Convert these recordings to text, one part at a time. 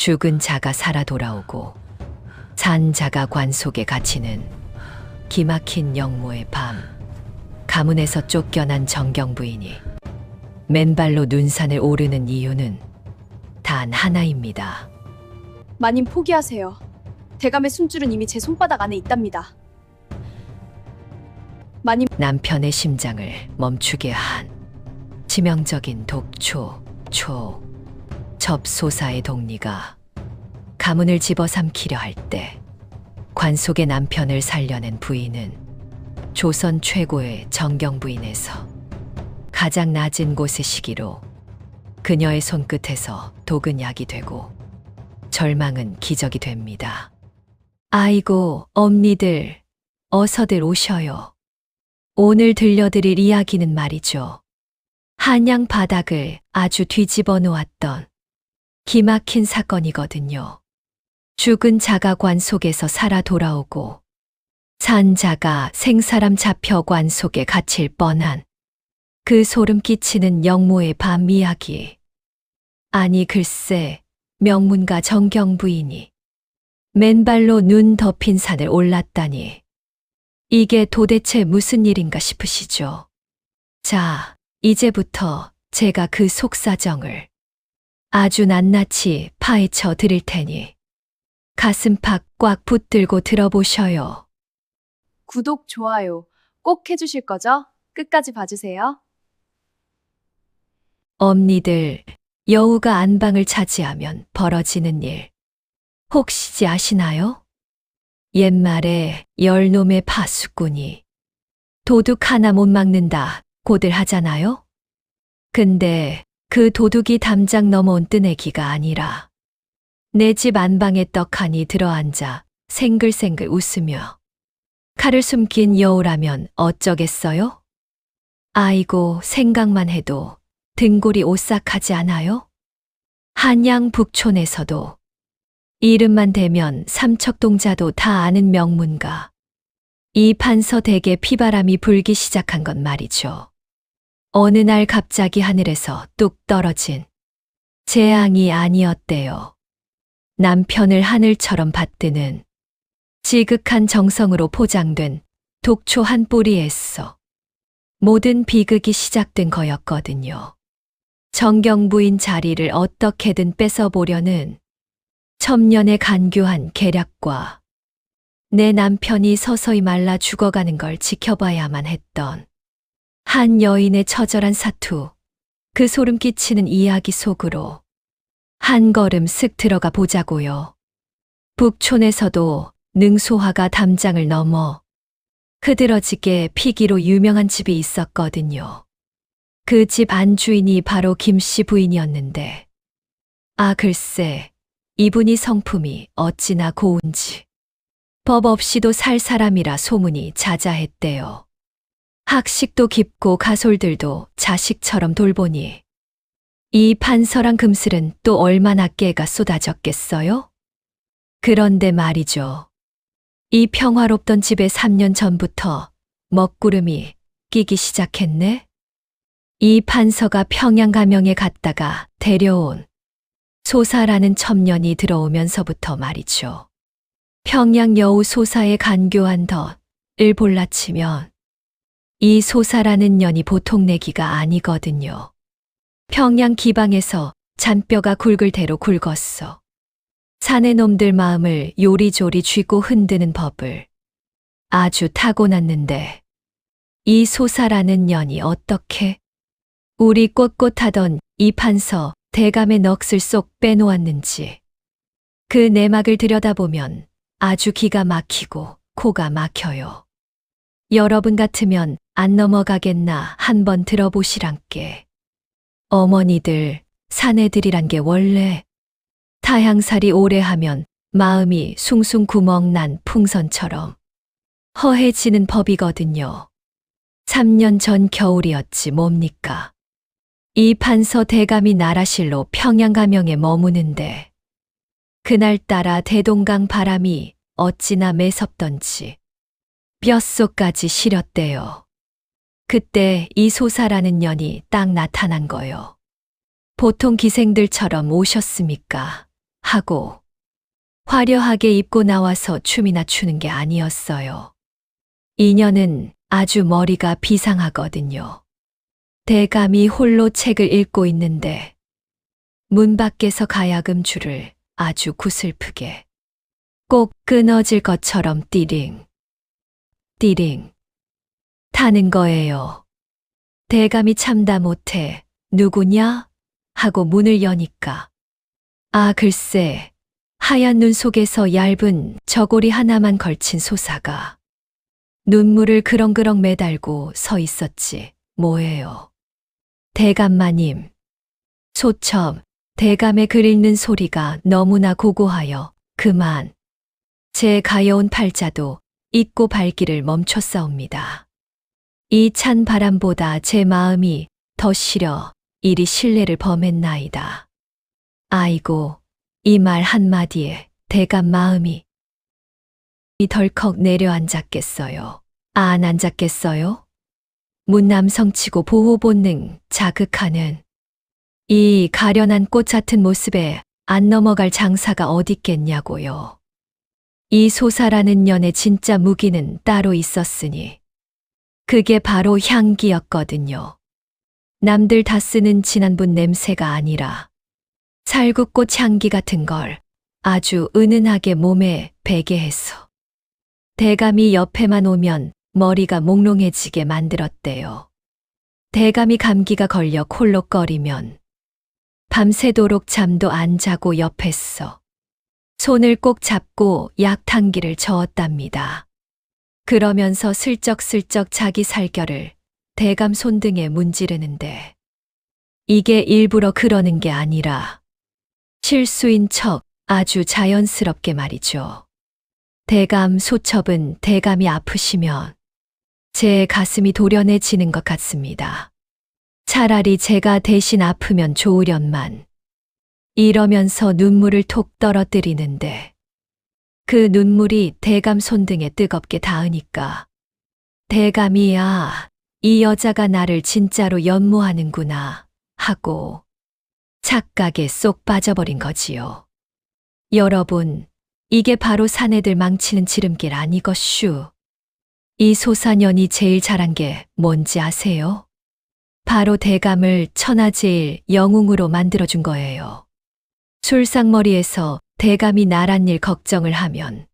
죽은 자가 살아 돌아오고 산 자가 관 속에 갇히는 기막힌 영모의 밤. 가문에서 쫓겨난 정경 부인이 맨발로 눈산을 오르는 이유는 단 하나입니다. 마님 포기하세요. 대감의 숨줄은 이미 제 손바닥 안에 있답니다. 마님, 남편의 심장을 멈추게 한 치명적인 독초, 접소사의 동리가 가문을 집어삼키려 할 때 관 속의 남편을 살려낸 부인은 조선 최고의 정경 부인에서 가장 낮은 곳의 시기로 그녀의 손끝에서 독은 약이 되고 절망은 기적이 됩니다. 아이고, 엄니들, 어서들 오셔요. 오늘 들려드릴 이야기는 말이죠. 한양 바닥을 아주 뒤집어 놓았던 기막힌 사건이거든요. 죽은 자가 관 속에서 살아 돌아오고 산 자가 생사람 잡혀 관 속에 갇힐 뻔한 그 소름 끼치는 영모의 밤 이야기. 아니 글쎄, 명문가 정경 부인이 맨발로 눈 덮인 산을 올랐다니. 이게 도대체 무슨 일인가 싶으시죠? 자, 이제부터 제가 그 속사정을 아주 낱낱이 파헤쳐 드릴 테니 가슴팍 꽉 붙들고 들어보셔요. 구독, 좋아요 꼭 해주실 거죠? 끝까지 봐주세요. 엄니들, 여우가 안방을 차지하면 벌어지는 일 혹시 아시나요? 옛말에 열놈의 파수꾼이 도둑 하나 못 막는다 고들 하잖아요? 근데 그 도둑이 담장 넘어온 뜨내기가 아니라 내 집 안방에 떡하니 들어앉아 생글생글 웃으며 칼을 숨긴 여우라면 어쩌겠어요? 아이고, 생각만 해도 등골이 오싹하지 않아요? 한양 북촌에서도 이름만 대면 삼척동자도 다 아는 명문가. 이 판서 댁에 피바람이 불기 시작한 건 말이죠. 어느 날 갑자기 하늘에서 뚝 떨어진 재앙이 아니었대요. 남편을 하늘처럼 받드는 지극한 정성으로 포장된 독초 한 뿌리에서 모든 비극이 시작된 거였거든요. 정경 부인 자리를 어떻게든 뺏어보려는 첨년의 간교한 계략과 내 남편이 서서히 말라 죽어가는 걸 지켜봐야만 했던 한 여인의 처절한 사투, 그 소름 끼치는 이야기 속으로 한 걸음 쓱 들어가 보자고요. 북촌에서도 능소화가 담장을 넘어 흐드러지게 피기로 유명한 집이 있었거든요. 그 집 안주인이 바로 김씨 부인이었는데, 아 글쎄, 이분이 성품이 어찌나 고운지 법 없이도 살 사람이라 소문이 자자했대요. 학식도 깊고 가솔들도 자식처럼 돌보니 이 판서랑 금슬은 또 얼마나 깨가 쏟아졌겠어요? 그런데 말이죠. 이 평화롭던 집에 3년 전부터 먹구름이 끼기 시작했네? 이 판서가 평양가명에 갔다가 데려온 소사라는 첨년이 들어오면서부터 말이죠. 평양 여우 소사의 간교한 덫을 볼라치면 이 소사라는 년이 보통 내기가 아니거든요. 평양 기방에서 잔뼈가 굵을 대로 굵었어. 사내 놈들 마음을 요리조리 쥐고 흔드는 법을 아주 타고났는데 이 소사라는 년이 어떻게 우리 꼿꼿하던 이 판서 대감의 넋을 쏙 빼놓았는지 그 내막을 들여다보면 아주 기가 막히고 코가 막혀요. 여러분 같으면 안 넘어가겠나 한번 들어보시란께. 어머니들, 사내들이란 게 원래 타향살이 오래 하면 마음이 숭숭 구멍 난 풍선처럼 허해지는 법이거든요. 3년 전 겨울이었지 뭡니까. 이 판서 대감이 나라실로 평양가명에 머무는데 그날따라 대동강 바람이 어찌나 매섭던지 뼛속까지 시렸대요. 그때 이 소사라는 년이 딱 나타난 거요. 보통 기생들처럼 오셨습니까? 하고 화려하게 입고 나와서 춤이나 추는 게 아니었어요. 이년은 아주 머리가 비상하거든요. 대감이 홀로 책을 읽고 있는데 문 밖에서 가야금 줄을 아주 구슬프게 꼭 끊어질 것처럼 띠링, 띠링 타는 거예요. 대감이 참다 못해 누구냐? 하고 문을 여니까 아 글쎄 하얀 눈 속에서 얇은 저고리 하나만 걸친 소사가 눈물을 그렁그렁 매달고 서 있었지 뭐예요. 대감마님. 소첩 대감의 글 읽는 소리가 너무나 고고하여 그만 제 가여운 팔자도 잊고 발길을 멈췄사옵니다. 이 찬 바람보다 제 마음이 더 시려 이리 신뢰를 범했나이다. 아이고 이 말 한마디에 대감 마음이 덜컥 내려앉았겠어요. 안 앉았겠어요? 문남성치고 보호 본능 자극하는 이 가련한 꽃 같은 모습에 안 넘어갈 장사가 어딨겠냐고요. 이 소사라는 년의 진짜 무기는 따로 있었으니 그게 바로 향기였거든요. 남들 다 쓰는 진한 분 냄새가 아니라 살구꽃 향기 같은 걸 아주 은은하게 몸에 배게 했어. 대감이 옆에만 오면 머리가 몽롱해지게 만들었대요. 대감이 감기가 걸려 콜록거리면 밤새도록 잠도 안 자고 옆에서 손을 꼭 잡고 약탕기를 저었답니다. 그러면서 슬쩍슬쩍 자기 살결을 대감 손등에 문지르는데 이게 일부러 그러는 게 아니라 실수인 척 아주 자연스럽게 말이죠. 대감 소첩은 대감이 아프시면 제 가슴이 도련해지는 것 같습니다. 차라리 제가 대신 아프면 좋으련만 이러면서 눈물을 톡 떨어뜨리는데 그 눈물이 대감 손등에 뜨겁게 닿으니까 대감이 아, 이 여자가 나를 진짜로 연모하는구나 하고 착각에 쏙 빠져버린 거지요. 여러분, 이게 바로 사내들 망치는 지름길 아니것슈. 이 소사년이 제일 잘한 게 뭔지 아세요? 바로 대감을 천하제일 영웅으로 만들어준 거예요. 술상머리에서 대감이 나란 일 걱정을 하면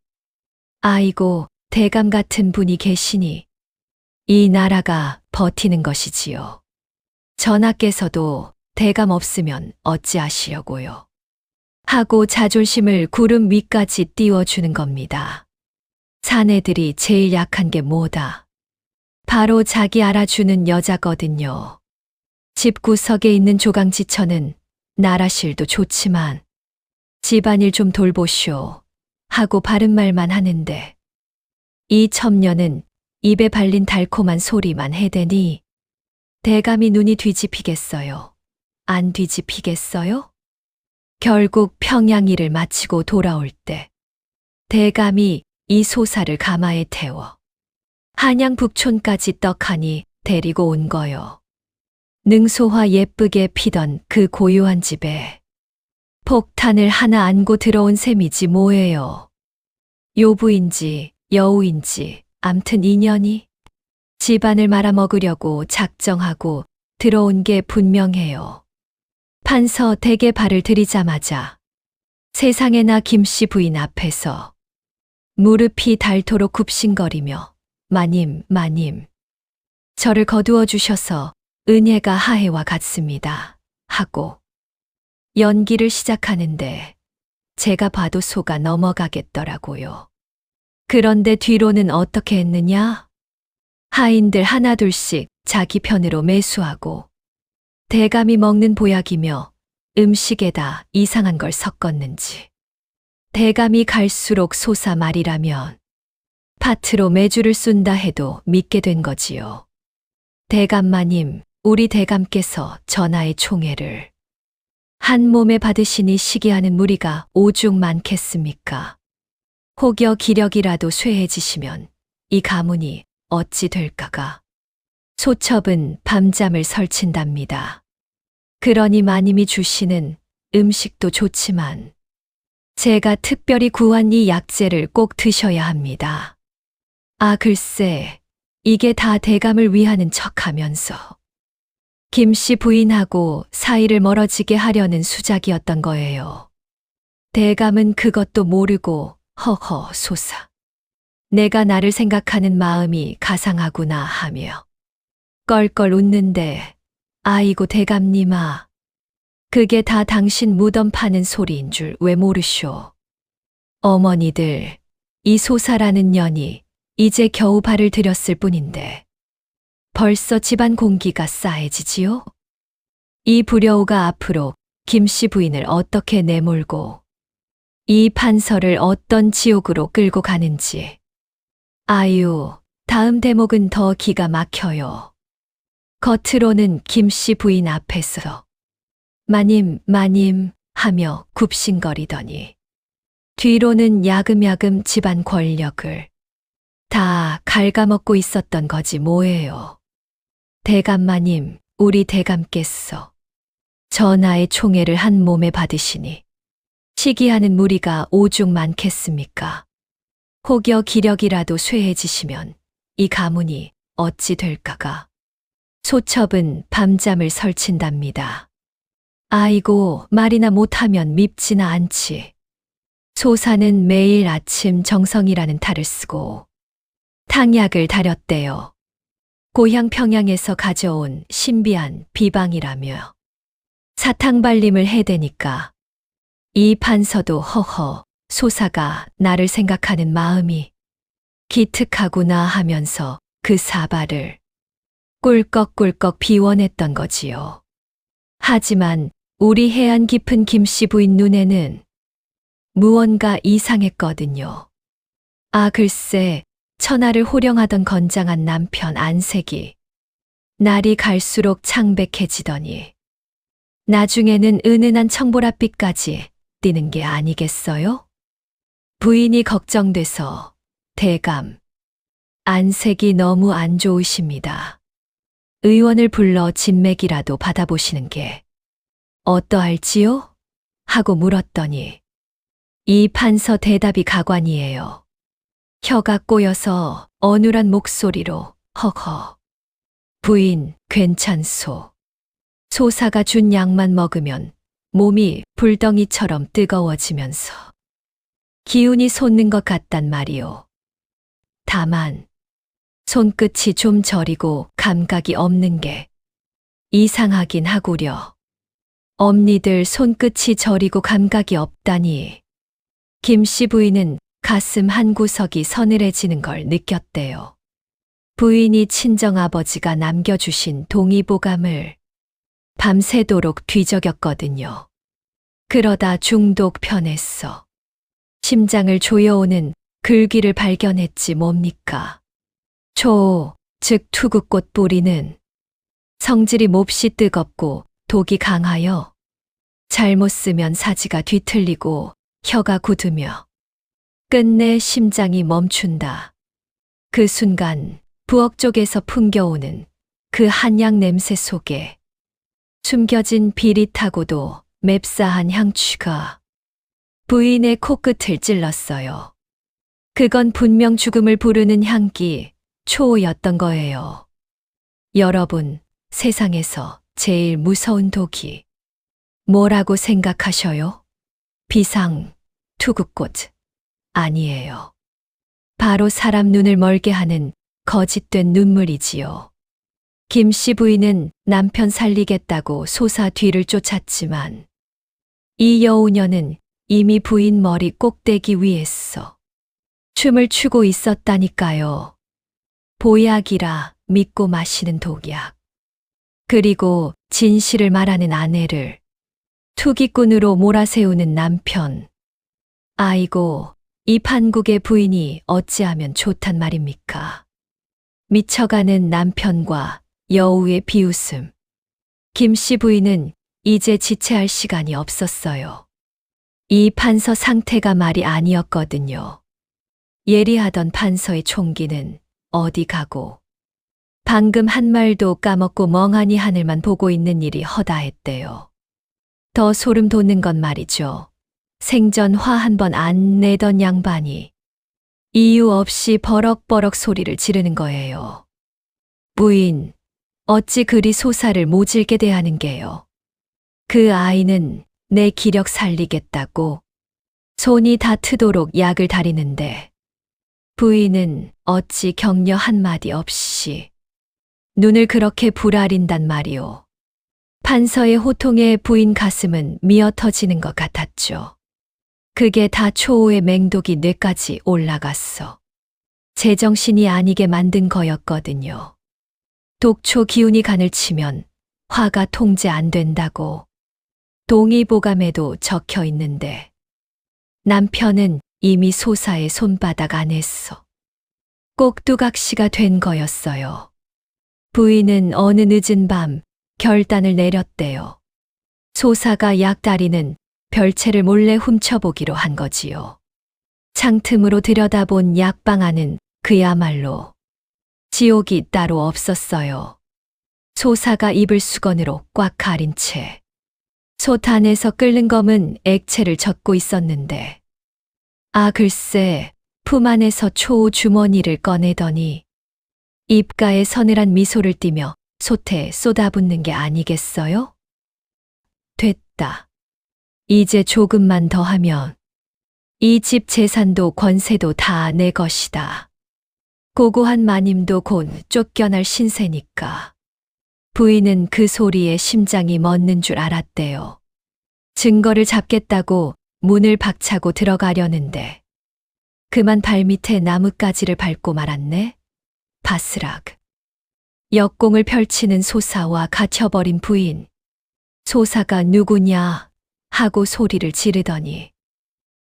아이고 대감 같은 분이 계시니 이 나라가 버티는 것이지요. 전하께서도 대감 없으면 어찌하시려고요. 하고 자존심을 구름 위까지 띄워주는 겁니다. 사내들이 제일 약한 게 뭐다? 바로 자기 알아주는 여자거든요. 집구석에 있는 조강지처는 나라실도 좋지만 집안일 좀 돌보쇼 하고 바른 말만 하는데 이 첩녀는 입에 발린 달콤한 소리만 해대니 대감이 눈이 뒤집히겠어요? 안 뒤집히겠어요? 결국 평양 일을 마치고 돌아올 때 대감이 이 소사를 가마에 태워 한양 북촌까지 떡하니 데리고 온 거요. 능소화 예쁘게 피던 그 고요한 집에 폭탄을 하나 안고 들어온 셈이지 뭐예요. 요부인지 여우인지 암튼 인연이 집안을 말아먹으려고 작정하고 들어온 게 분명해요. 판서 댁에 발을 들이자마자 세상에나 김씨 부인 앞에서 무릎이 닳도록 굽신거리며 마님 마님 저를 거두어 주셔서 은혜가 하해와 같습니다 하고 연기를 시작하는데 제가 봐도 속아 넘어가겠더라고요. 그런데 뒤로는 어떻게 했느냐? 하인들 하나둘씩 자기 편으로 매수하고 대감이 먹는 보약이며 음식에다 이상한 걸 섞었는지 대감이 갈수록 소사 말이라면 파트로 매주를 쏜다 해도 믿게 된 거지요. 대감마님, 우리 대감께서 전하의 총애를 한 몸에 받으시니 시기하는 무리가 오죽 많겠습니까? 혹여 기력이라도 쇠해지시면 이 가문이 어찌 될까가. 소첩은 밤잠을 설친답니다. 그러니 마님이 주시는 음식도 좋지만 제가 특별히 구한 이 약재를 꼭 드셔야 합니다. 아, 글쎄, 이게 다 대감을 위하는 척하면서 김씨 부인하고 사이를 멀어지게 하려는 수작이었던 거예요. 대감은 그것도 모르고 허허 솟아. 내가 나를 생각하는 마음이 가상하구나 하며 껄껄 웃는데, 아이고 대감님아, 그게 다 당신 무덤 파는 소리인 줄 왜 모르쇼. 어머니들, 이 소사라는 년이 이제 겨우 발을 들였을 뿐인데 벌써 집안 공기가 싸해지지요? 이 불여우가 앞으로 김씨 부인을 어떻게 내몰고 이 판서를 어떤 지옥으로 끌고 가는지. 아유, 다음 대목은 더 기가 막혀요. 겉으로는 김씨 부인 앞에서 마님, 마님 하며 굽신거리더니 뒤로는 야금야금 집안 권력을 다 갉아먹고 있었던 거지 뭐예요. 대감마님, 우리 대감께서 전하의 총애를 한 몸에 받으시니 시기하는 무리가 오죽 많겠습니까? 혹여 기력이라도 쇠해지시면 이 가문이 어찌 될까가. 소첩은 밤잠을 설친답니다. 아이고, 말이나 못하면 밉지나 않지. 소사는 매일 아침 정성이라는 탈을 쓰고 탕약을 다렸대요. 고향 평양에서 가져온 신비한 비방이라며 사탕발림을 해대니까 이 판서도 허허 소사가 나를 생각하는 마음이 기특하구나 하면서 그 사발을 꿀꺽꿀꺽 비워냈던 거지요. 하지만 우리 해안 깊은 김씨 부인 눈에는 무언가 이상했거든요. 아, 글쎄, 천하를 호령하던 건장한 남편 안색이 날이 갈수록 창백해지더니 나중에는 은은한 청보랏빛까지 띠는 게 아니겠어요? 부인이 걱정돼서 대감, 안색이 너무 안 좋으십니다. 의원을 불러 진맥이라도 받아보시는 게 어떠할지요? 하고 물었더니 이 판서 대답이 가관이에요. 혀가 꼬여서 어눌한 목소리로 허허. 부인, 괜찮소. 소사가 준 약만 먹으면 몸이 불덩이처럼 뜨거워지면서 기운이 솟는 것 같단 말이오. 다만 손끝이 좀 저리고 감각이 없는 게 이상하긴 하구려. 엄니들 손끝이 저리고 감각이 없다니. 김씨 부인은 가슴 한 구석이 서늘해지는 걸 느꼈대요. 부인이 친정아버지가 남겨주신 동의보감을 밤새도록 뒤적였거든요. 그러다 중독 편했어. 심장을 조여오는 글귀를 발견했지 뭡니까. 즉 투구꽃 뿌리는 성질이 몹시 뜨겁고 독이 강하여 잘못 쓰면 사지가 뒤틀리고 혀가 굳으며 끝내 심장이 멈춘다. 그 순간 부엌 쪽에서 풍겨오는 그 한약 냄새 속에 숨겨진 비릿하고도 맵싸한 향취가 부인의 코끝을 찔렀어요. 그건 분명 죽음을 부르는 향기, 초였던 거예요. 여러분, 세상에서 제일 무서운 독이 뭐라고 생각하셔요? 비상, 투구꽃 아니에요. 바로 사람 눈을 멀게 하는 거짓된 눈물이지요. 김씨 부인은 남편 살리겠다고 소사 뒤를 쫓았지만 이 여우녀는 이미 부인 머리 꼭대기 위에서 춤을 추고 있었다니까요. 보약이라 믿고 마시는 독약. 그리고 진실을 말하는 아내를 투기꾼으로 몰아세우는 남편. 아이고, 이 판국의 부인이 어찌하면 좋단 말입니까? 미쳐가는 남편과 여우의 비웃음. 김씨 부인은 이제 지체할 시간이 없었어요. 이 판서 상태가 말이 아니었거든요. 예리하던 판서의 총기는 어디 가고 방금 한 말도 까먹고 멍하니 하늘만 보고 있는 일이 허다했대요. 더 소름 돋는 건 말이죠. 생전 화 한 번 안 내던 양반이 이유 없이 버럭버럭 소리를 지르는 거예요. 부인, 어찌 그리 소사를 모질게 대하는 게요. 그 아이는 내 기력 살리겠다고 손이 다 트도록 약을 다리는데 부인은 어찌 격려 한마디 없이 눈을 그렇게 부라린단 말이오. 판서의 호통에 부인 가슴은 미어 터지는 것 같았죠. 그게 다 초호의 맹독이 뇌까지 올라갔어. 제정신이 아니게 만든 거였거든요. 독초 기운이 간을 치면 화가 통제 안 된다고 동의보감에도 적혀 있는데 남편은 이미 소사의 손바닥 안에서 꼭두각시가 된 거였어요. 부인은 어느 늦은 밤 결단을 내렸대요. 소사가 약다리는 별채를 몰래 훔쳐보기로 한 거지요. 창틈으로 들여다본 약방 안은 그야말로 지옥이 따로 없었어요. 소사가 입을 수건으로 꽉 가린 채 솥안에서 끓는 검은 액체를 젓고 있었는데 글쎄 품 안에서 초호 주머니를 꺼내더니 입가에 서늘한 미소를 띠며 솥에 쏟아붓는 게 아니겠어요? 됐다. 이제 조금만 더 하면 이 집 재산도 권세도 다 내 것이다. 고고한 마님도 곧 쫓겨날 신세니까. 부인은 그 소리에 심장이 멎는 줄 알았대요. 증거를 잡겠다고 문을 박차고 들어가려는데 그만 발밑에 나뭇가지를 밟고 말았네. 바스락. 역공을 펼치는 소사와 갇혀버린 부인. 소사가 누구냐 하고 소리를 지르더니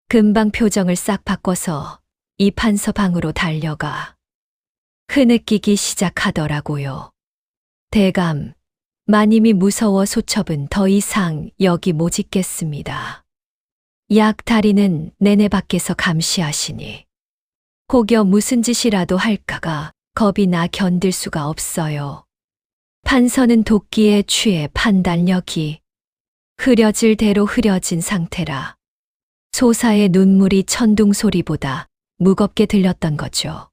금방 표정을 싹 바꿔서 이 판서 방으로 달려가 흐느끼기 시작하더라고요. 대감, 마님이 무서워 소첩은 더 이상 여기 못 있겠습니다. 약다리는 내내 밖에서 감시하시니 혹여 무슨 짓이라도 할까가 겁이 나 견딜 수가 없어요. 판서는 도끼에 취해 판단력이 흐려질 대로 흐려진 상태라 소사의 눈물이 천둥 소리보다 무겁게 들렸던 거죠.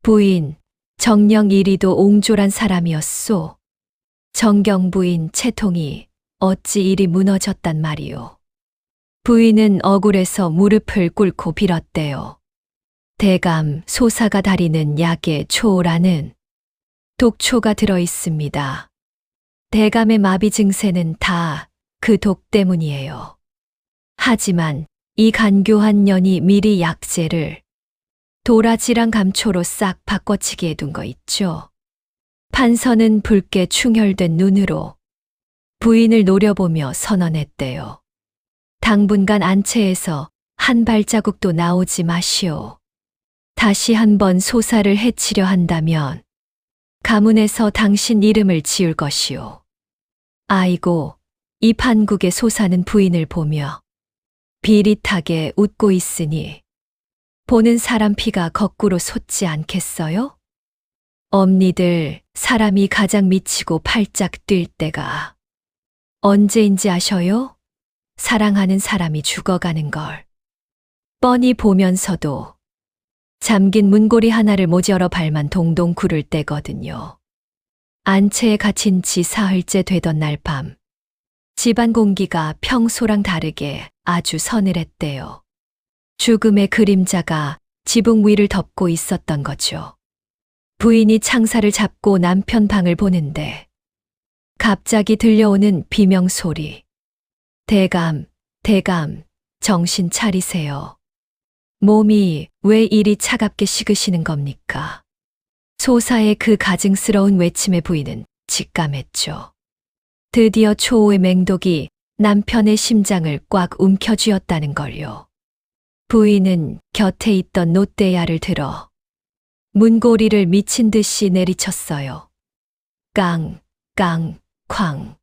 부인, 정령 이리도 옹졸한 사람이었소. 정경 부인 채통이 어찌 이리 무너졌단 말이오. 부인은 억울해서 무릎을 꿇고 빌었대요. 대감, 소사가 다리는 약에 초라는 독초가 들어 있습니다. 대감의 마비 증세는 다 그 독 때문이에요. 하지만 이 간교한 년이 미리 약재를 도라지랑 감초로 싹 바꿔치기 해둔 거 있죠. 판서는 붉게 충혈된 눈으로 부인을 노려보며 선언했대요. 당분간 안채에서 한 발자국도 나오지 마시오. 다시 한번 소사를 해치려 한다면 가문에서 당신 이름을 지을 것이오. 아이고, 이 판국의 소사는 부인을 보며 비릿하게 웃고 있으니 보는 사람 피가 거꾸로 솟지 않겠어요? 엄니들, 사람이 가장 미치고 팔짝 뛸 때가 언제인지 아셔요? 사랑하는 사람이 죽어가는 걸 뻔히 보면서도 잠긴 문고리 하나를 못 열어 발만 동동 구를 때거든요. 안채에 갇힌 지 사흘째 되던 날 밤, 집안 공기가 평소랑 다르게 아주 서늘했대요. 죽음의 그림자가 지붕 위를 덮고 있었던 거죠. 부인이 창사를 잡고 남편 방을 보는데 갑자기 들려오는 비명소리. 대감, 대감, 정신 차리세요. 몸이 왜 이리 차갑게 식으시는 겁니까? 소사의 그 가증스러운 외침에 부인은 직감했죠. 드디어 초호의 맹독이 남편의 심장을 꽉 움켜쥐었다는 걸요. 부인은 곁에 있던 놋대야를 들어 문고리를 미친 듯이 내리쳤어요. 깡, 깡, 쾅.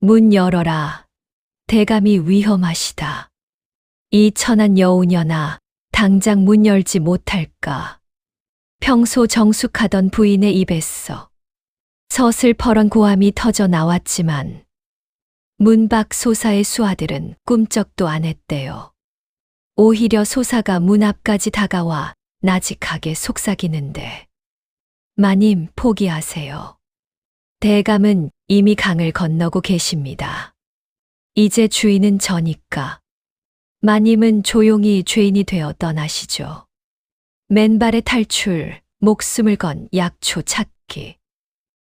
문 열어라. 대감이 위험하시다. 이 천한 여우녀나 당장 문 열지 못할까. 평소 정숙하던 부인의 입에서 서슬퍼런 고함이 터져 나왔지만 문 밖 소사의 수아들은 꿈쩍도 안 했대요. 오히려 소사가 문 앞까지 다가와 나직하게 속삭이는데. 마님, 포기하세요. 대감은 이미 강을 건너고 계십니다. 이제 주인은 저니까. 마님은 조용히 죄인이 되어 떠나시죠. 맨발의 탈출, 목숨을 건 약초 찾기.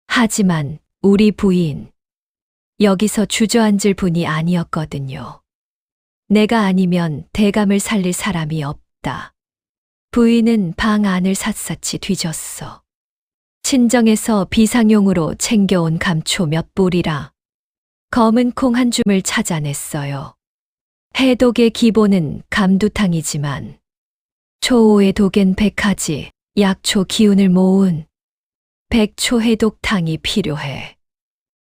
하지만 우리 부인, 여기서 주저앉을 분이 아니었거든요. 내가 아니면 대감을 살릴 사람이 없다. 부인은 방 안을 샅샅이 뒤졌어. 친정에서 비상용으로 챙겨온 감초 몇 볼이라 검은 콩 한 줌을 찾아냈어요. 해독의 기본은 감두탕이지만 초호의 독엔 백하지, 약초 기운을 모은 백초 해독탕이 필요해.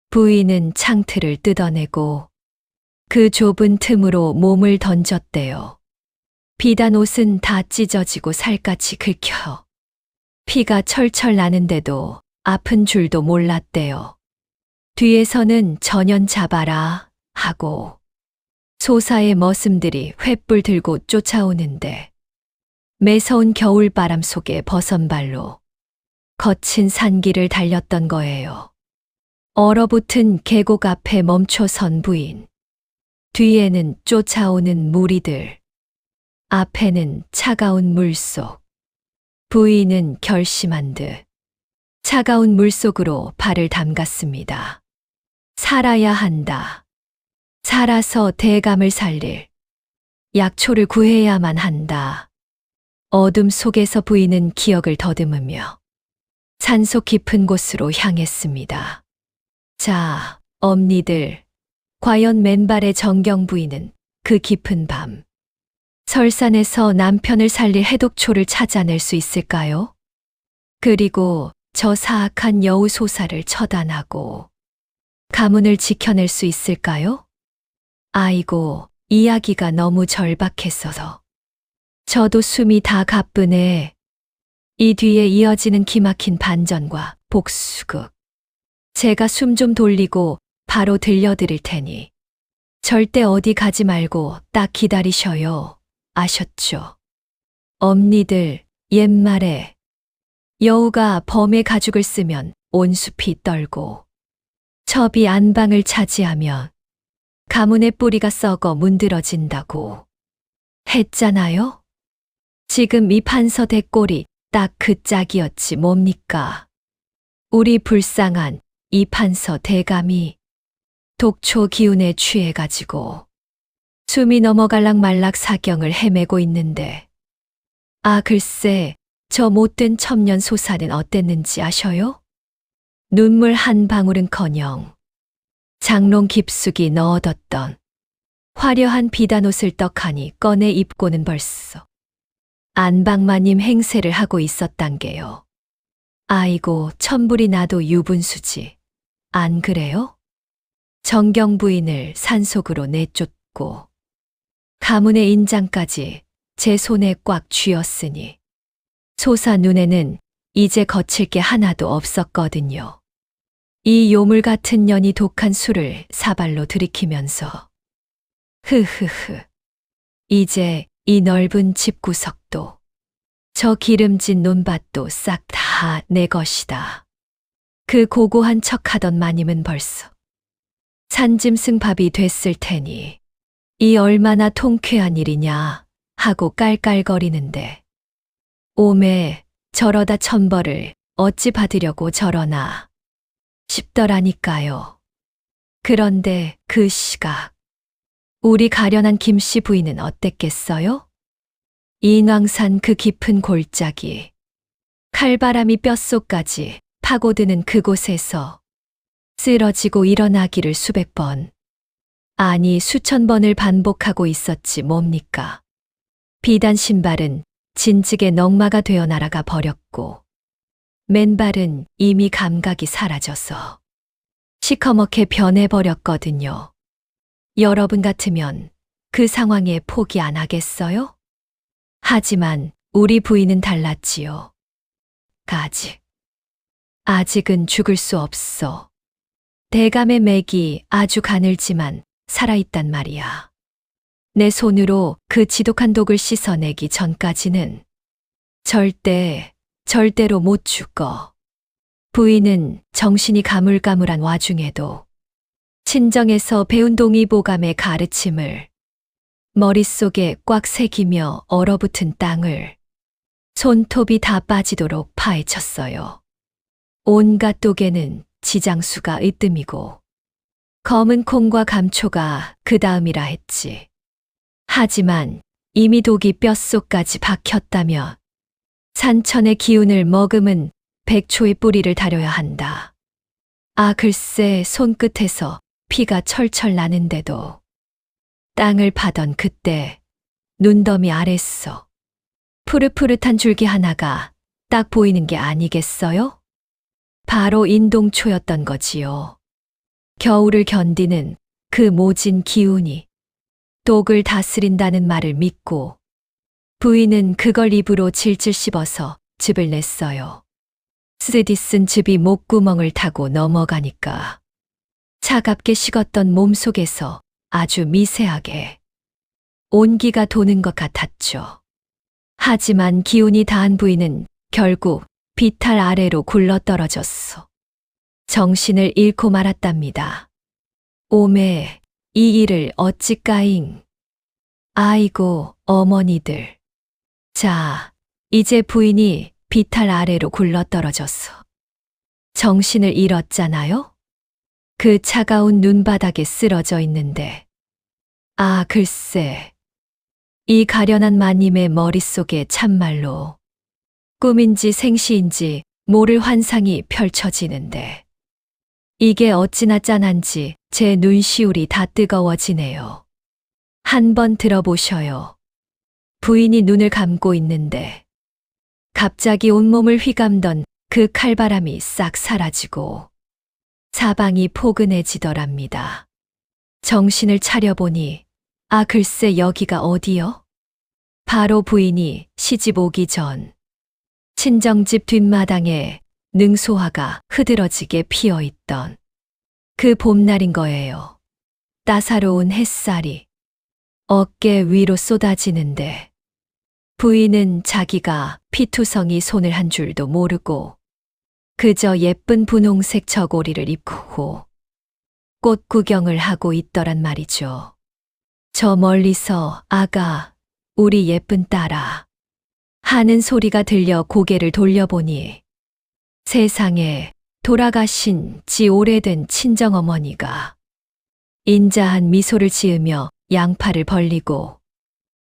부인은 창틀을 뜯어내고 그 좁은 틈으로 몸을 던졌대요. 비단 옷은 다 찢어지고 살갗이 긁혀. 피가 철철 나는데도 아픈 줄도 몰랐대요. 뒤에서는 전연 잡아라 하고 소사의 머슴들이 횃불 들고 쫓아오는데 매서운 겨울바람 속에 버선발로 거친 산길을 달렸던 거예요. 얼어붙은 계곡 앞에 멈춰선 부인. 뒤에는 쫓아오는 무리들. 앞에는 차가운 물속. 부인은 결심한 듯 차가운 물속으로 발을 담갔습니다. 살아야 한다. 살아서 대감을 살릴 약초를 구해야만 한다. 어둠 속에서 부인은 기억을 더듬으며 산속 깊은 곳으로 향했습니다. 자, 엄니들, 과연 맨발의 정경 부인은 그 깊은 밤 설산에서 남편을 살릴 해독초를 찾아낼 수 있을까요? 그리고 저 사악한 여우 소사를 처단하고 가문을 지켜낼 수 있을까요? 아이고, 이야기가 너무 절박했어서 저도 숨이 다 가쁘네. 이 뒤에 이어지는 기막힌 반전과 복수극. 제가 숨 좀 돌리고 바로 들려드릴 테니 절대 어디 가지 말고 딱 기다리셔요. 아셨죠? 엄니들, 옛말에 여우가 범의 가죽을 쓰면 온 숲이 떨고 첩이 안방을 차지하면 가문의 뿌리가 썩어 문드러진다고 했잖아요? 지금 이 판서 대꼴이 딱 그 짝이었지 뭡니까? 우리 불쌍한 이 판서 대감이 독초 기운에 취해가지고 숨이 넘어갈락 말락 사경을 헤매고 있는데 아 글쎄 저 못된 첩년 소사는 어땠는지 아셔요? 눈물 한 방울은커녕 장롱 깊숙이 넣어뒀던 화려한 비단옷을 떡하니 꺼내 입고는 벌써 안방마님 행세를 하고 있었단 게요. 아이고 천불이 나도 유분수지. 안 그래요? 정경 부인을 산속으로 내쫓고 가문의 인장까지 제 손에 꽉 쥐었으니 소사 눈에는 이제 거칠 게 하나도 없었거든요. 이 요물 같은 년이 독한 술을 사발로 들이키면서 흐흐흐 이제 이 넓은 집구석도 저 기름진 논밭도 싹 다 내 것이다. 그 고고한 척하던 마님은 벌써 산짐승밥이 됐을 테니 이 얼마나 통쾌한 일이냐 하고 깔깔거리는데 오매 저러다 천벌을 어찌 받으려고 저러나 싶더라니까요. 그런데 그 시각 우리 가련한 김씨 부인은 어땠겠어요? 인왕산 그 깊은 골짜기 칼바람이 뼛속까지 파고드는 그곳에서 쓰러지고 일어나기를 수백 번, 아니 수천 번을 반복하고 있었지 뭡니까. 비단 신발은 진즉에 넝마가 되어 날아가 버렸고 맨발은 이미 감각이 사라져서 시커멓게 변해버렸거든요. 여러분 같으면 그 상황에 포기 안 하겠어요? 하지만 우리 부인은 달랐지요. 아직은 죽을 수 없어. 대감의 맥이 아주 가늘지만 살아있단 말이야. 내 손으로 그 지독한 독을 씻어내기 전까지는 절대로 못 죽어. 부인은 정신이 가물가물한 와중에도 친정에서 배운 동의보감의 가르침을 머릿속에 꽉 새기며 얼어붙은 땅을 손톱이 다 빠지도록 파헤쳤어요. 온갖 독에는 지장수가 으뜸이고 검은 콩과 감초가 그 다음이라 했지. 하지만 이미 독이 뼛속까지 박혔다며 산천의 기운을 머금은 백초의 뿌리를 다려야 한다. 아, 글쎄 손끝에서 피가 철철 나는데도 땅을 파던 그때 눈더미 아래서 푸릇푸릇한 줄기 하나가 딱 보이는 게 아니겠어요? 바로 인동초였던 거지요. 겨울을 견디는 그 모진 기운이 독을 다스린다는 말을 믿고 부인은 그걸 입으로 질질 씹어서 즙을 냈어요. 쓰디 쓴 즙이 목구멍을 타고 넘어가니까 차갑게 식었던 몸속에서 아주 미세하게 온기가 도는 것 같았죠. 하지만 기운이 다한 부인은 결국 비탈 아래로 굴러떨어졌어. 정신을 잃고 말았답니다. 오매 이 일을 어찌까잉. 아이고 어머니들. 자, 이제 부인이 비탈 아래로 굴러떨어졌어. 정신을 잃었잖아요? 그 차가운 눈바닥에 쓰러져 있는데. 아, 글쎄. 이 가련한 마님의 머릿속에 참말로 꿈인지 생시인지 모를 환상이 펼쳐지는데 이게 어찌나 짠한지 제 눈시울이 다 뜨거워지네요. 한번 들어보셔요. 부인이 눈을 감고 있는데 갑자기 온몸을 휘감던 그 칼바람이 싹 사라지고 사방이 포근해지더랍니다. 정신을 차려보니 아, 글쎄 여기가 어디요? 바로 부인이 시집 오기 전 친정집 뒷마당에 능소화가 흐드러지게 피어있던 그 봄날인 거예요. 따사로운 햇살이 어깨 위로 쏟아지는데 부인은 자기가 피투성이 손을 한 줄도 모르고 그저 예쁜 분홍색 저고리를 입고 꽃 구경을 하고 있더란 말이죠. 저 멀리서 아가, 우리 예쁜 딸아 하는 소리가 들려 고개를 돌려보니 세상에 돌아가신 지 오래된 친정어머니가 인자한 미소를 지으며 양팔을 벌리고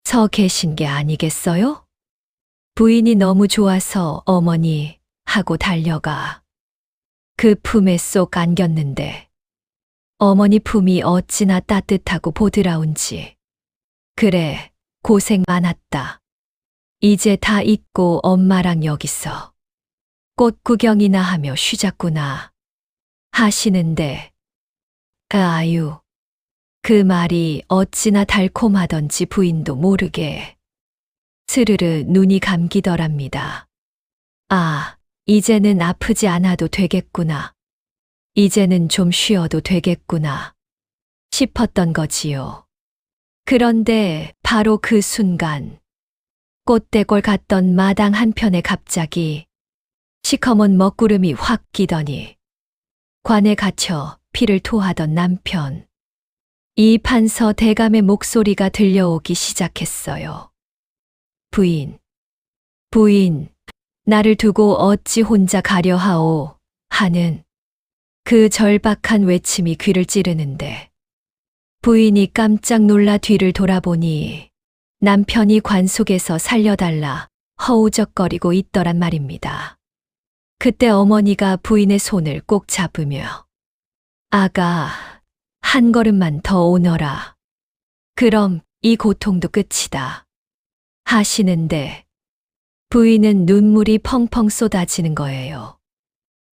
서 계신 게 아니겠어요? 부인이 너무 좋아서 어머니 하고 달려가 그 품에 쏙 안겼는데 어머니 품이 어찌나 따뜻하고 보드라운지. 그래, 고생 많았다. 이제 다 잊고 엄마랑 여기서 꽃 구경이나 하며 쉬자꾸나 하시는데 아유, 그 말이 어찌나 달콤하던지 부인도 모르게 스르르 눈이 감기더랍니다. 아, 이제는 아프지 않아도 되겠구나. 이제는 좀 쉬어도 되겠구나 싶었던 거지요. 그런데 바로 그 순간 꽃대골 갔던 마당 한편에 갑자기 시커먼 먹구름이 확 끼더니 관에 갇혀 피를 토하던 남편 이판서 대감의 목소리가 들려오기 시작했어요. 부인, 나를 두고 어찌 혼자 가려 하오 하는 그 절박한 외침이 귀를 찌르는데 부인이 깜짝 놀라 뒤를 돌아보니 남편이 관 속에서 살려달라 허우적거리고 있더란 말입니다. 그때 어머니가 부인의 손을 꼭 잡으며 아가, 한 걸음만 더 오너라. 그럼 이 고통도 끝이다. 하시는데 부인은 눈물이 펑펑 쏟아지는 거예요.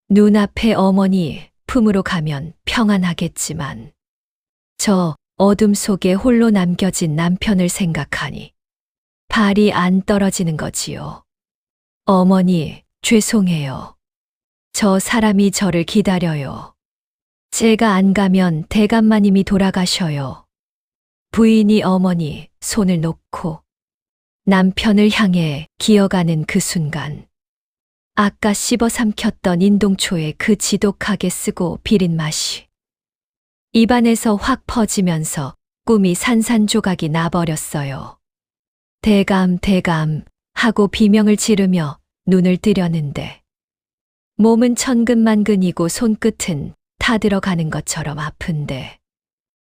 눈앞에 어머니 품으로 가면 평안하겠지만 저 어둠 속에 홀로 남겨진 남편을 생각하니 발이 안 떨어지는 거지요. 어머니, 죄송해요. 저 사람이 저를 기다려요. 제가 안 가면 대감마님이 돌아가셔요. 부인이 어머니 손을 놓고 남편을 향해 기어가는 그 순간, 아까 씹어 삼켰던 인동초에 그 지독하게 쓰고 비린 맛이 입안에서 확 퍼지면서 꿈이 산산조각이 나버렸어요. 대감, 대감 하고 비명을 지르며 눈을 뜨려는데 몸은 천근만근이고 손끝은 타들어가는 것처럼 아픈데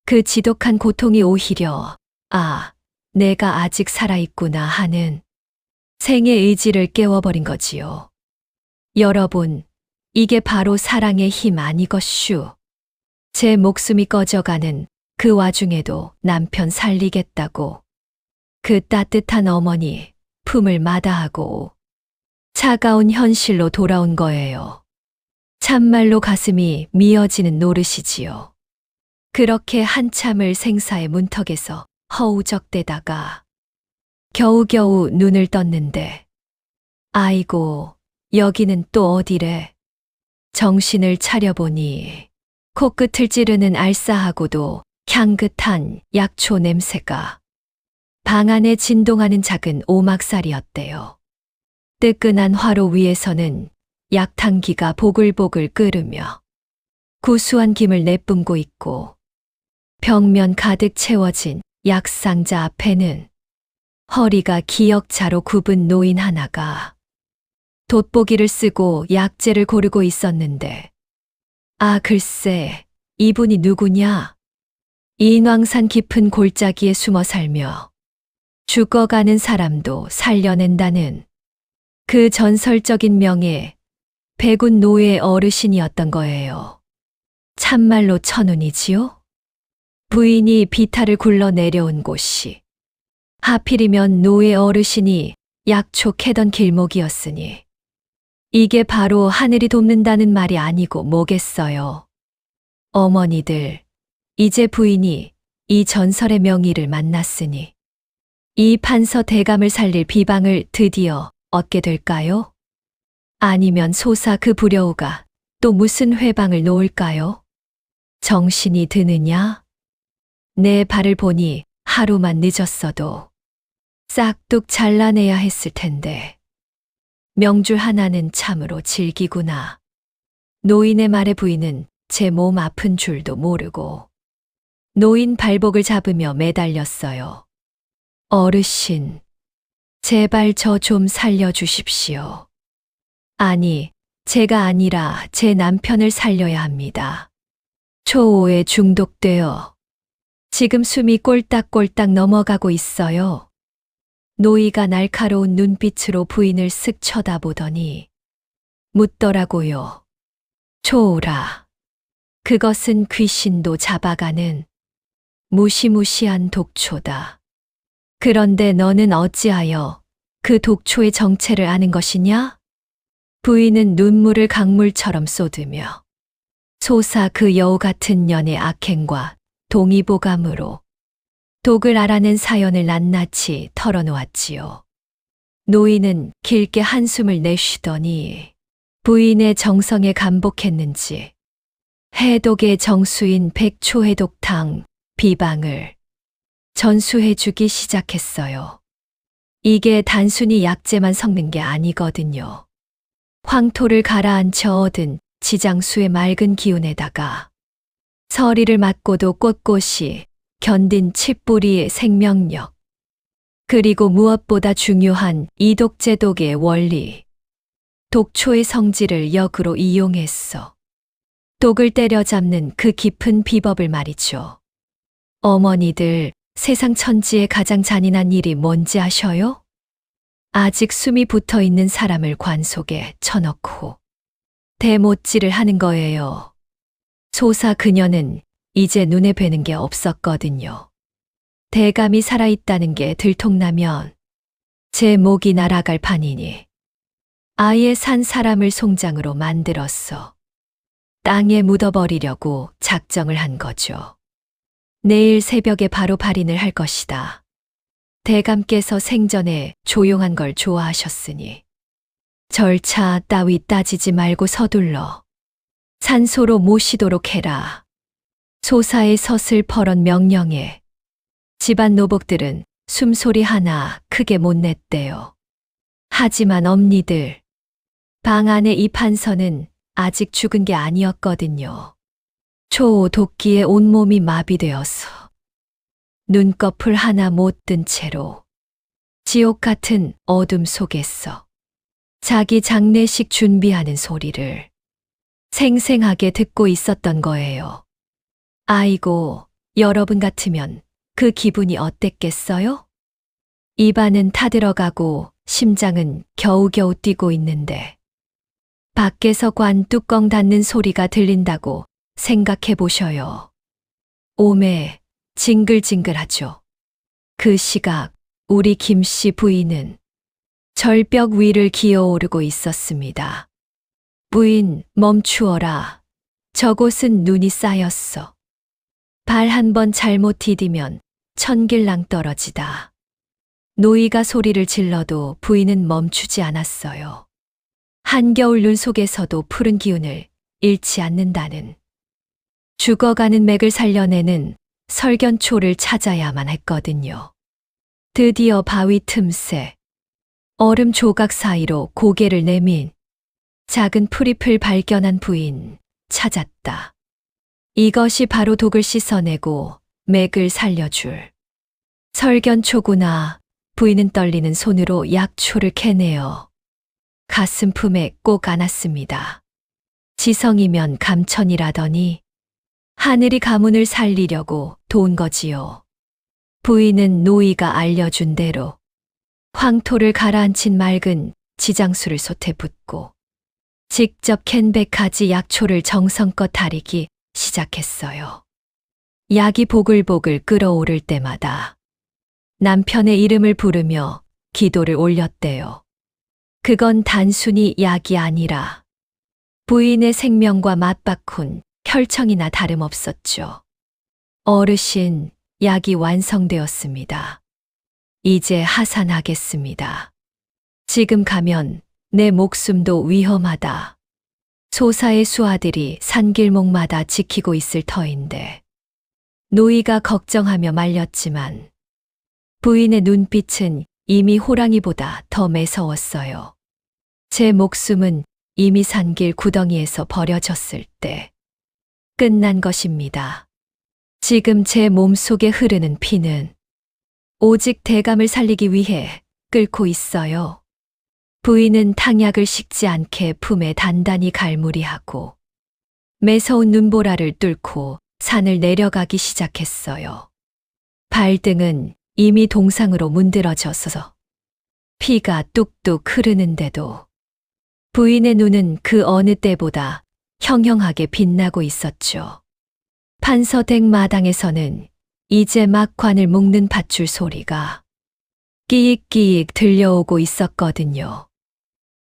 그 지독한 고통이 오히려 아, 내가 아직 살아있구나 하는 생의 의지를 깨워버린 거지요. 여러분, 이게 바로 사랑의 힘 아니것슈. 제 목숨이 꺼져가는 그 와중에도 남편 살리겠다고 그 따뜻한 어머니 품을 마다하고 차가운 현실로 돌아온 거예요. 참말로 가슴이 미어지는 노릇이지요. 그렇게 한참을 생사의 문턱에서 허우적대다가 겨우겨우 눈을 떴는데 아이고, 여기는 또 어디래? 정신을 차려보니 코끝을 찌르는 알싸하고도 향긋한 약초 냄새가 방 안에 진동하는 작은 오막살이었대요. 뜨끈한 화로 위에서는 약탕기가 보글보글 끓으며 구수한 김을 내뿜고 있고 벽면 가득 채워진 약상자 앞에는 허리가 기역자로 굽은 노인 하나가 돋보기를 쓰고 약재를 고르고 있었는데 아 글쎄 이분이 누구냐? 인왕산 깊은 골짜기에 숨어 살며 죽어가는 사람도 살려낸다는 그 전설적인 명예 백운 노예 어르신이었던 거예요. 참말로 천운이지요? 부인이 비탈을 굴러 내려온 곳이 하필이면 노예 어르신이 약초 캐던 길목이었으니 이게 바로 하늘이 돕는다는 말이 아니고 뭐겠어요. 어머니들, 이제 부인이 이 전설의 명의를 만났으니 이 판서 대감을 살릴 비방을 드디어 얻게 될까요? 아니면 소사 그 불여우가 또 무슨 회방을 놓을까요? 정신이 드느냐? 내 발을 보니 하루만 늦었어도 싹둑 잘라내야 했을 텐데. 명줄 하나는 참으로 질기구나. 노인의 말에 부인은 제 몸 아픈 줄도 모르고 노인 발복을 잡으며 매달렸어요. 어르신, 제발 저 좀 살려주십시오. 아니, 제가 아니라 제 남편을 살려야 합니다. 초호에 중독되어 지금 숨이 꼴딱꼴딱 넘어가고 있어요. 노이가 날카로운 눈빛으로 부인을 쓱 쳐다보더니 묻더라고요. 초호라, 그것은 귀신도 잡아가는 무시무시한 독초다. 그런데 너는 어찌하여 그 독초의 정체를 아는 것이냐? 부인은 눈물을 강물처럼 쏟으며 소사 그 여우 같은 년의 악행과 동의보감으로 독을 알아낸 사연을 낱낱이 털어놓았지요. 노인은 길게 한숨을 내쉬더니 부인의 정성에 감복했는지 해독의 정수인 백초해독탕 비방을 전수해주기 시작했어요. 이게 단순히 약재만 섞는 게 아니거든요. 황토를 가라앉혀 얻은 지장수의 맑은 기운에다가 서리를 맞고도 꼿꼿이 견딘 칡뿌리의 생명력, 그리고 무엇보다 중요한 이독제독의 원리, 독초의 성질을 역으로 이용했어. 독을 때려잡는 그 깊은 비법을 말이죠. 어머니들, 세상 천지의 가장 잔인한 일이 뭔지 아셔요? 아직 숨이 붙어 있는 사람을 관 속에 쳐넣고 대못질을 하는 거예요. 소사 그녀는 이제 눈에 뵈는 게 없었거든요. 대감이 살아있다는 게 들통나면 제 목이 날아갈 판이니 아예 산 사람을 송장으로 만들었어. 땅에 묻어버리려고 작정을 한 거죠. 내일 새벽에 바로 발인을 할 것이다. 대감께서 생전에 조용한 걸 좋아하셨으니 절차 따위 따지지 말고 서둘러 산소로 모시도록 해라. 소사의 서슬퍼런 명령에 집안 노복들은 숨소리 하나 크게 못 냈대요. 하지만 엄니들, 방 안의 이 판서는 아직 죽은 게 아니었거든요. 초도끼에 온몸이 마비되어서 눈꺼풀 하나 못 뜬 채로 지옥 같은 어둠 속에서 자기 장례식 준비하는 소리를 생생하게 듣고 있었던 거예요. 아이고, 여러분 같으면 그 기분이 어땠겠어요? 입안은 타들어가고 심장은 겨우겨우 뛰고 있는데 밖에서 관 뚜껑 닫는 소리가 들린다고 생각해 보셔요. 오매 징글징글하죠. 그 시각 우리 김씨 부인은 절벽 위를 기어오르고 있었습니다. 부인, 멈추어라. 저곳은 눈이 쌓였어. 발 한 번 잘못 디디면 천길랑 떨어지다. 노이가 소리를 질러도 부인은 멈추지 않았어요. 한겨울 눈 속에서도 푸른 기운을 잃지 않는다는, 죽어가는 맥을 살려내는 설견초를 찾아야만 했거든요. 드디어 바위 틈새, 얼음 조각 사이로 고개를 내민 작은 풀잎을 발견한 부인, 찾았다. 이것이 바로 독을 씻어내고 맥을 살려줄 설견초구나. 부인은 떨리는 손으로 약초를 캐내어 가슴 품에 꼭 안았습니다. 지성이면 감천이라더니 하늘이 가문을 살리려고 도운 거지요. 부인은 노이가 알려준 대로 황토를 가라앉힌 맑은 지장수를 솥에 붓고 직접 캔 100가지 약초를 정성껏 다리기 시작했어요. 약이 보글보글 끓어오를 때마다 남편의 이름을 부르며 기도를 올렸대요. 그건 단순히 약이 아니라 부인의 생명과 맞바꾼 혈청이나 다름없었죠. 어르신, 약이 완성되었습니다. 이제 하산하겠습니다. 지금 가면 내 목숨도 위험하다. 소사의 수하들이 산길목마다 지키고 있을 터인데. 노이가 걱정하며 말렸지만 부인의 눈빛은 이미 호랑이보다 더 매서웠어요. 제 목숨은 이미 산길 구덩이에서 버려졌을 때 끝난 것입니다. 지금 제 몸속에 흐르는 피는 오직 대감을 살리기 위해 끓고 있어요. 부인은 탕약을 식지 않게 품에 단단히 갈무리하고 매서운 눈보라를 뚫고 산을 내려가기 시작했어요. 발등은 이미 동상으로 문드러져서 피가 뚝뚝 흐르는데도 부인의 눈은 그 어느 때보다 형형하게 빛나고 있었죠. 판서댁 마당에서는 이제 막 관을 묶는 밧줄 소리가 끼익끼익 들려오고 있었거든요.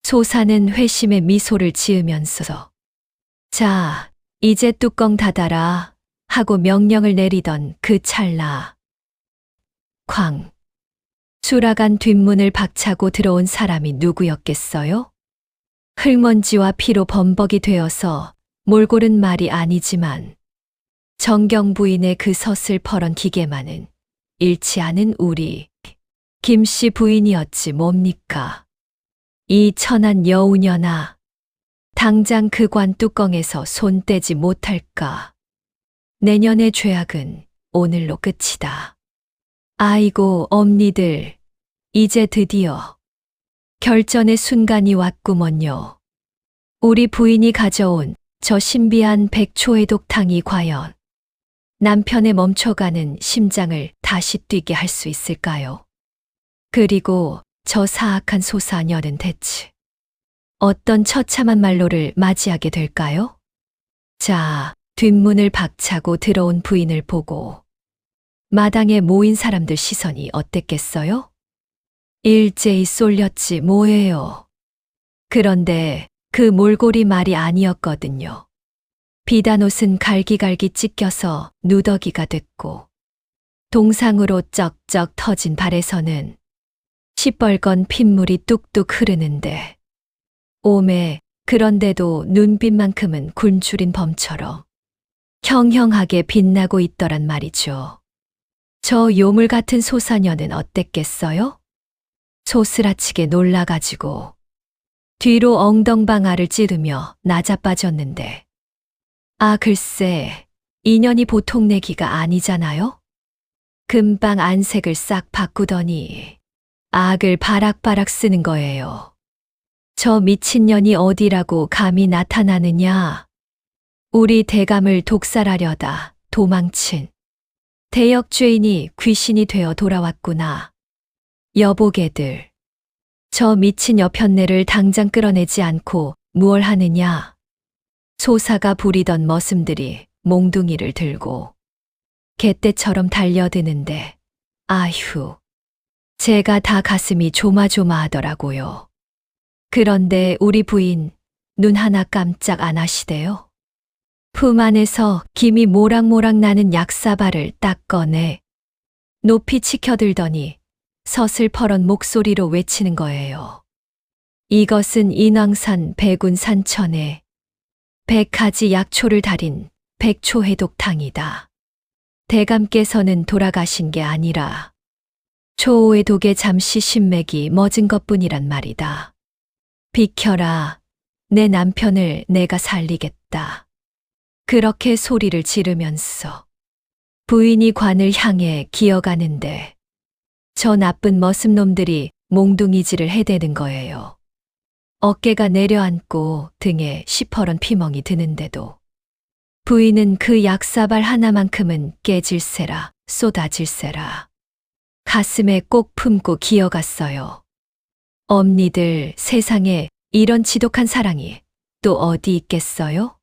소사는 회심의 미소를 지으면서 자, 이제 뚜껑 닫아라 하고 명령을 내리던 그 찰나 쾅! 수라간 뒷문을 박차고 들어온 사람이 누구였겠어요? 흙먼지와 피로 범벅이 되어서 몰골은 말이 아니지만 정경 부인의 그 서슬퍼런 기계만은 잃지 않은 우리 김씨 부인이었지 뭡니까? 이 천한 여우녀나 당장 그 관 뚜껑에서 손 떼지 못할까? 내년의 죄악은 오늘로 끝이다. 아이고 엄니들, 이제 드디어 결전의 순간이 왔구먼요. 우리 부인이 가져온 저 신비한 백초의 독탕이 과연 남편의 멈춰가는 심장을 다시 뛰게 할 수 있을까요? 그리고 저 사악한 소사녀는 대체 어떤 처참한 말로를 맞이하게 될까요? 자, 뒷문을 박차고 들어온 부인을 보고 마당에 모인 사람들 시선이 어땠겠어요? 일제히 쏠렸지 뭐예요. 그런데 그 몰골이 말이 아니었거든요. 비단옷은 갈기갈기 찢겨서 누더기가 됐고 동상으로 쩍쩍 터진 발에서는 시뻘건 핏물이 뚝뚝 흐르는데 오매 그런데도 눈빛만큼은 굶주린 범처럼 형형하게 빛나고 있더란 말이죠. 저 요물 같은 소사녀는 어땠겠어요? 소스라치게 놀라가지고 뒤로 엉덩방아를 찌르며 나자빠졌는데, 아, 글쎄, 인연이 보통 내기가 아니잖아요? 금방 안색을 싹 바꾸더니 악을 바락바락 쓰는 거예요. 저 미친년이 어디라고 감히 나타나느냐? 우리 대감을 독살하려다 도망친 대역죄인이 귀신이 되어 돌아왔구나. 여보게들, 저 미친 여편네를 당장 끌어내지 않고 무얼 하느냐? 소사가 부리던 머슴들이 몽둥이를 들고 개떼처럼 달려드는데, 아휴, 제가 다 가슴이 조마조마하더라고요. 그런데 우리 부인 눈 하나 깜짝 안 하시대요. 품 안에서 김이 모락모락 나는 약사발을 딱 꺼내 높이 치켜들더니 서슬퍼런 목소리로 외치는 거예요. 이것은 인왕산 백운 산천에 100가지 약초를 달인 백초해독탕이다. 대감께서는 돌아가신 게 아니라 초호의 독에 잠시 신맥이 멎은 것뿐이란 말이다. 비켜라, 내 남편을 내가 살리겠다. 그렇게 소리를 지르면서 부인이 관을 향해 기어가는데 저 나쁜 머슴놈들이 몽둥이질을 해대는 거예요. 어깨가 내려앉고 등에 시퍼런 피멍이 드는데도 부인은 그 약사발 하나만큼은 깨질세라 쏟아질세라 가슴에 꼭 품고 기어갔어요. 엄니들, 세상에 이런 지독한 사랑이 또 어디 있겠어요?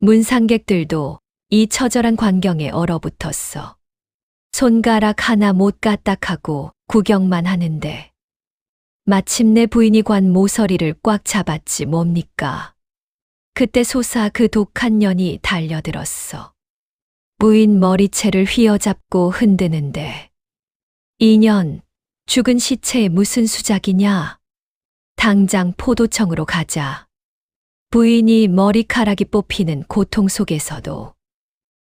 문상객들도 이 처절한 광경에 얼어붙었어. 손가락 하나 못 까딱하고 구경만 하는데 마침내 부인이 관 모서리를 꽉 잡았지 뭡니까? 그때 소사 그 독한 년이 달려들었어. 부인 머리채를 휘어잡고 흔드는데, 이년, 죽은 시체에 무슨 수작이냐? 당장 포도청으로 가자. 부인이 머리카락이 뽑히는 고통 속에서도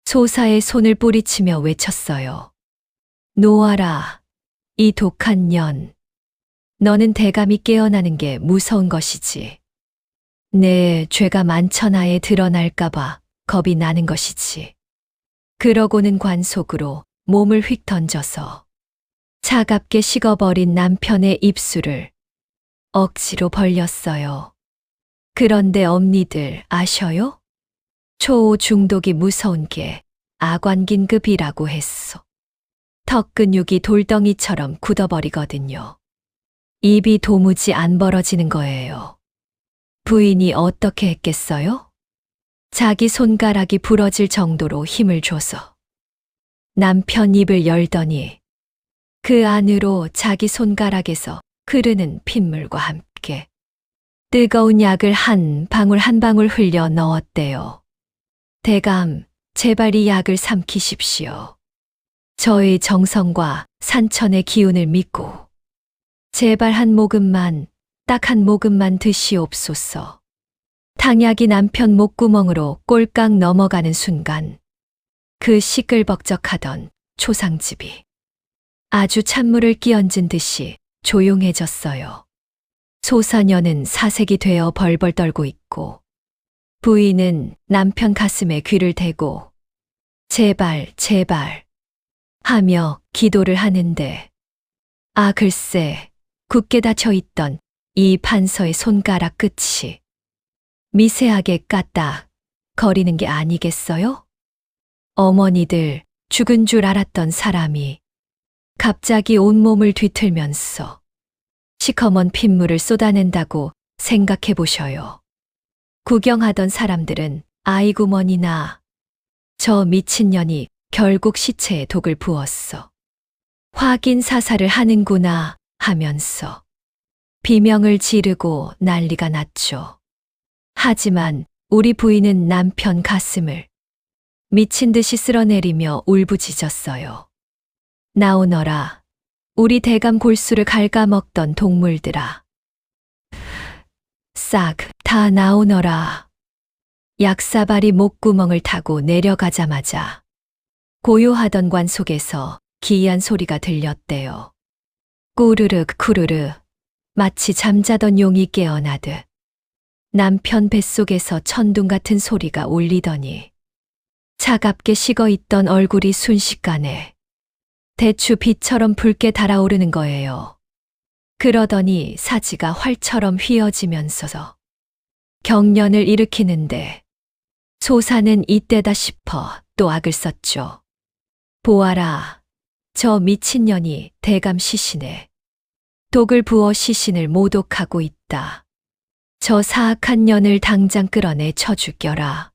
소사의 손을 뿌리치며 외쳤어요. 놓아라, 이 독한 년. 너는 대감이 깨어나는 게 무서운 것이지. 내 죄가 만천하에 드러날까봐 겁이 나는 것이지. 그러고는 관 속으로 몸을 휙 던져서 차갑게 식어버린 남편의 입술을 억지로 벌렸어요. 그런데 엄니들 아셔요? 초호 중독이 무서운 게 아관긴급이라고 했어. 턱 근육이 돌덩이처럼 굳어버리거든요. 입이 도무지 안 벌어지는 거예요. 부인이 어떻게 했겠어요? 자기 손가락이 부러질 정도로 힘을 줘서 남편 입을 열더니 그 안으로 자기 손가락에서 흐르는 핏물과 함께 뜨거운 약을 한 방울 한 방울 흘려 넣었대요. 대감, 제발 이 약을 삼키십시오. 저의 정성과 산천의 기운을 믿고 제발 한 모금만, 딱 한 모금만 드시옵소서. 탕약이 남편 목구멍으로 꼴깍 넘어가는 순간 그 시끌벅적하던 초상집이 아주 찬물을 끼얹은 듯이 조용해졌어요. 소사녀는 사색이 되어 벌벌 떨고 있고 부인은 남편 가슴에 귀를 대고 제발 제발 하며 기도를 하는데, 아, 글쎄, 굳게 닫혀있던 이 판서의 손가락 끝이 미세하게 까딱 거리는 게 아니겠어요? 어머니들, 죽은 줄 알았던 사람이 갑자기 온몸을 뒤틀면서 시커먼 핏물을 쏟아낸다고 생각해 보셔요. 구경하던 사람들은 아이고 머니나 저 미친년이 결국 시체에 독을 부었어. 확인 사살을 하는구나 하면서 비명을 지르고 난리가 났죠. 하지만 우리 부인은 남편 가슴을 미친 듯이 쓸어내리며 울부짖었어요. 나오너라, 우리 대감 골수를 갉아먹던 동물들아. 싹 다 나오너라. 약사발이 목구멍을 타고 내려가자마자 고요하던 관 속에서 기이한 소리가 들렸대요. 꾸르르 쿠르르, 마치 잠자던 용이 깨어나듯 남편 뱃속에서 천둥 같은 소리가 울리더니 차갑게 식어있던 얼굴이 순식간에 대추 빛처럼 붉게 달아오르는 거예요. 그러더니 사지가 활처럼 휘어지면서 경련을 일으키는데 소사는 이때다 싶어 또 악을 썼죠. 보아라, 저 미친년이 대감 시신에 독을 부어 시신을 모독하고 있다. 저 사악한 년을 당장 끌어내 쳐 죽여라.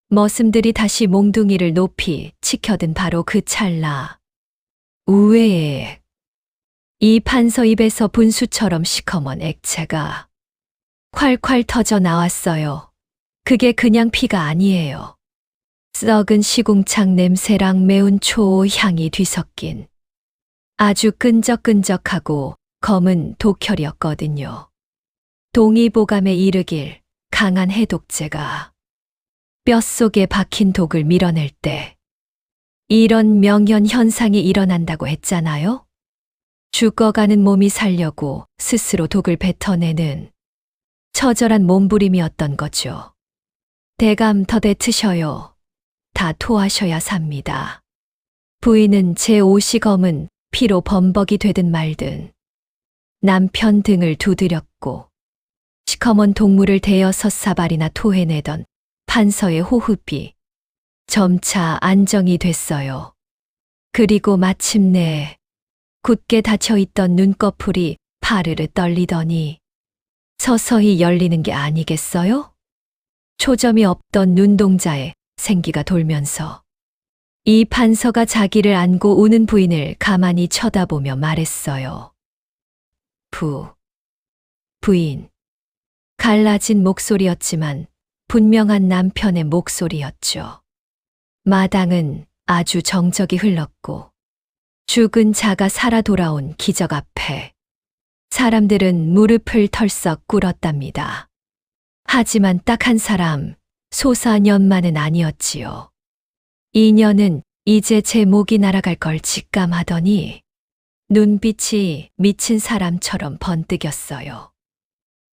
머슴들이 다시 몽둥이를 높이 치켜든 바로 그 찰나. 우외에 이 판서 입에서 분수처럼 시커먼 액체가 콸콸 터져 나왔어요. 그게 그냥 피가 아니에요. 썩은 시궁창 냄새랑 매운 초호 향이 뒤섞인 아주 끈적끈적하고 검은 독혈이었거든요. 동의보감에 이르길 강한 해독제가 뼛속에 박힌 독을 밀어낼 때 이런 명현 현상이 일어난다고 했잖아요? 죽어가는 몸이 살려고 스스로 독을 뱉어내는 처절한 몸부림이었던 거죠. 대감 더 뱉으셔요. 다 토하셔야 삽니다. 부인은 제 옷이 검은 피로 범벅이 되든 말든 남편 등을 두드렸고 시커먼 동물을 대어 섯사발이나 토해내던 판서의 호흡이 점차 안정이 됐어요. 그리고 마침내 굳게 닫혀있던 눈꺼풀이 파르르 떨리더니 서서히 열리는 게 아니겠어요? 초점이 없던 눈동자에 생기가 돌면서 이 판서가 자기를 안고 우는 부인을 가만히 쳐다보며 말했어요. 부인. 갈라진 목소리였지만 분명한 남편의 목소리였죠. 마당은 아주 정적이 흘렀고 죽은 자가 살아 돌아온 기적 앞에 사람들은 무릎을 털썩 꿇었답니다. 하지만 딱 한 사람, 소사년만은 아니었지요. 이 년은 이제 제 목이 날아갈 걸 직감하더니 눈빛이 미친 사람처럼 번뜩였어요.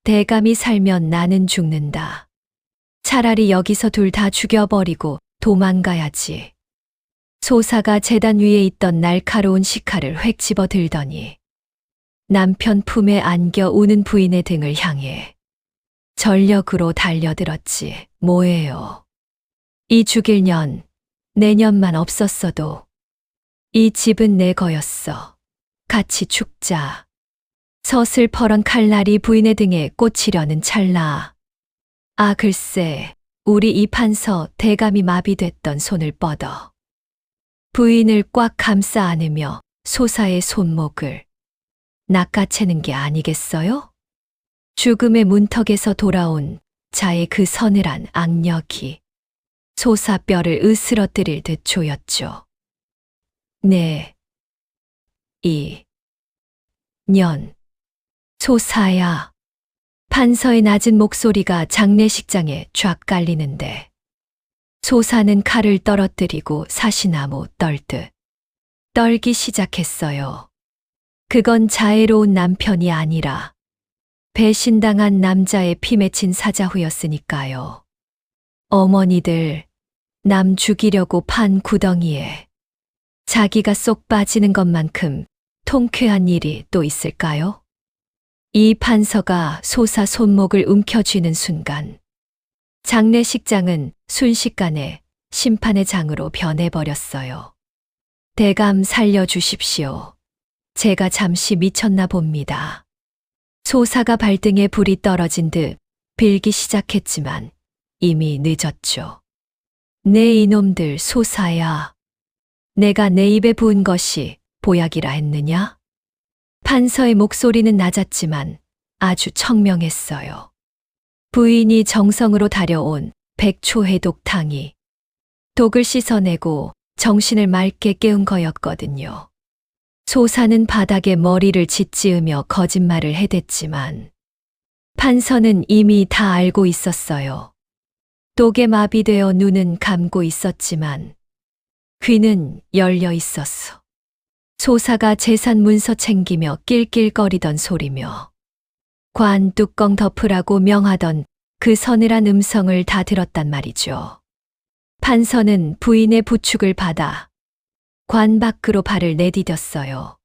대감이 살면 나는 죽는다. 차라리 여기서 둘 다 죽여버리고 도망가야지. 소사가 제단 위에 있던 날카로운 식칼을 획 집어 들더니 남편 품에 안겨 우는 부인의 등을 향해 전력으로 달려들었지 뭐예요. 이 죽일 년, 내년만 없었어도 이 집은 내 거였어. 같이 죽자. 서슬퍼런 칼날이 부인의 등에 꽂히려는 찰나. 아 글쎄, 우리 이 판서 대감이 마비됐던 손을 뻗어 부인을 꽉 감싸 안으며 소사의 손목을 낚아채는 게 아니겠어요? 죽음의 문턱에서 돌아온 자의 그 서늘한 악력이 소사뼈를 으스러뜨릴 듯 조였죠. 네. 이 년. 소사야. 판서의 낮은 목소리가 장례식장에 쫙 깔리는데 소사는 칼을 떨어뜨리고 사시나무 떨듯 떨기 시작했어요. 그건 자애로운 남편이 아니라 배신당한 남자의 피 맺힌 사자후였으니까요. 어머니들, 남 죽이려고 판 구덩이에 자기가 쏙 빠지는 것만큼 통쾌한 일이 또 있을까요? 이 판서가 소사 손목을 움켜쥐는 순간 장례식장은 순식간에 심판의 장으로 변해버렸어요. 대감 살려주십시오. 제가 잠시 미쳤나 봅니다. 소사가 발등에 불이 떨어진 듯 빌기 시작했지만 이미 늦었죠. 내 이놈들 소사야. 내가 내 입에 부은 것이 보약이라 했느냐? 판서의 목소리는 낮았지만 아주 청명했어요. 부인이 정성으로 다려온 백초해독탕이 독을 씻어내고 정신을 맑게 깨운 거였거든요. 소사는 바닥에 머리를 짓지으며 거짓말을 해댔지만 판서는 이미 다 알고 있었어요. 독에 마비되어 눈은 감고 있었지만 귀는 열려 있었어. 소사가 재산 문서 챙기며 낄낄거리던 소리며 관 뚜껑 덮으라고 명하던 그 서늘한 음성을 다 들었단 말이죠. 판서는 부인의 부축을 받아 관 밖으로 발을 내디뎠어요.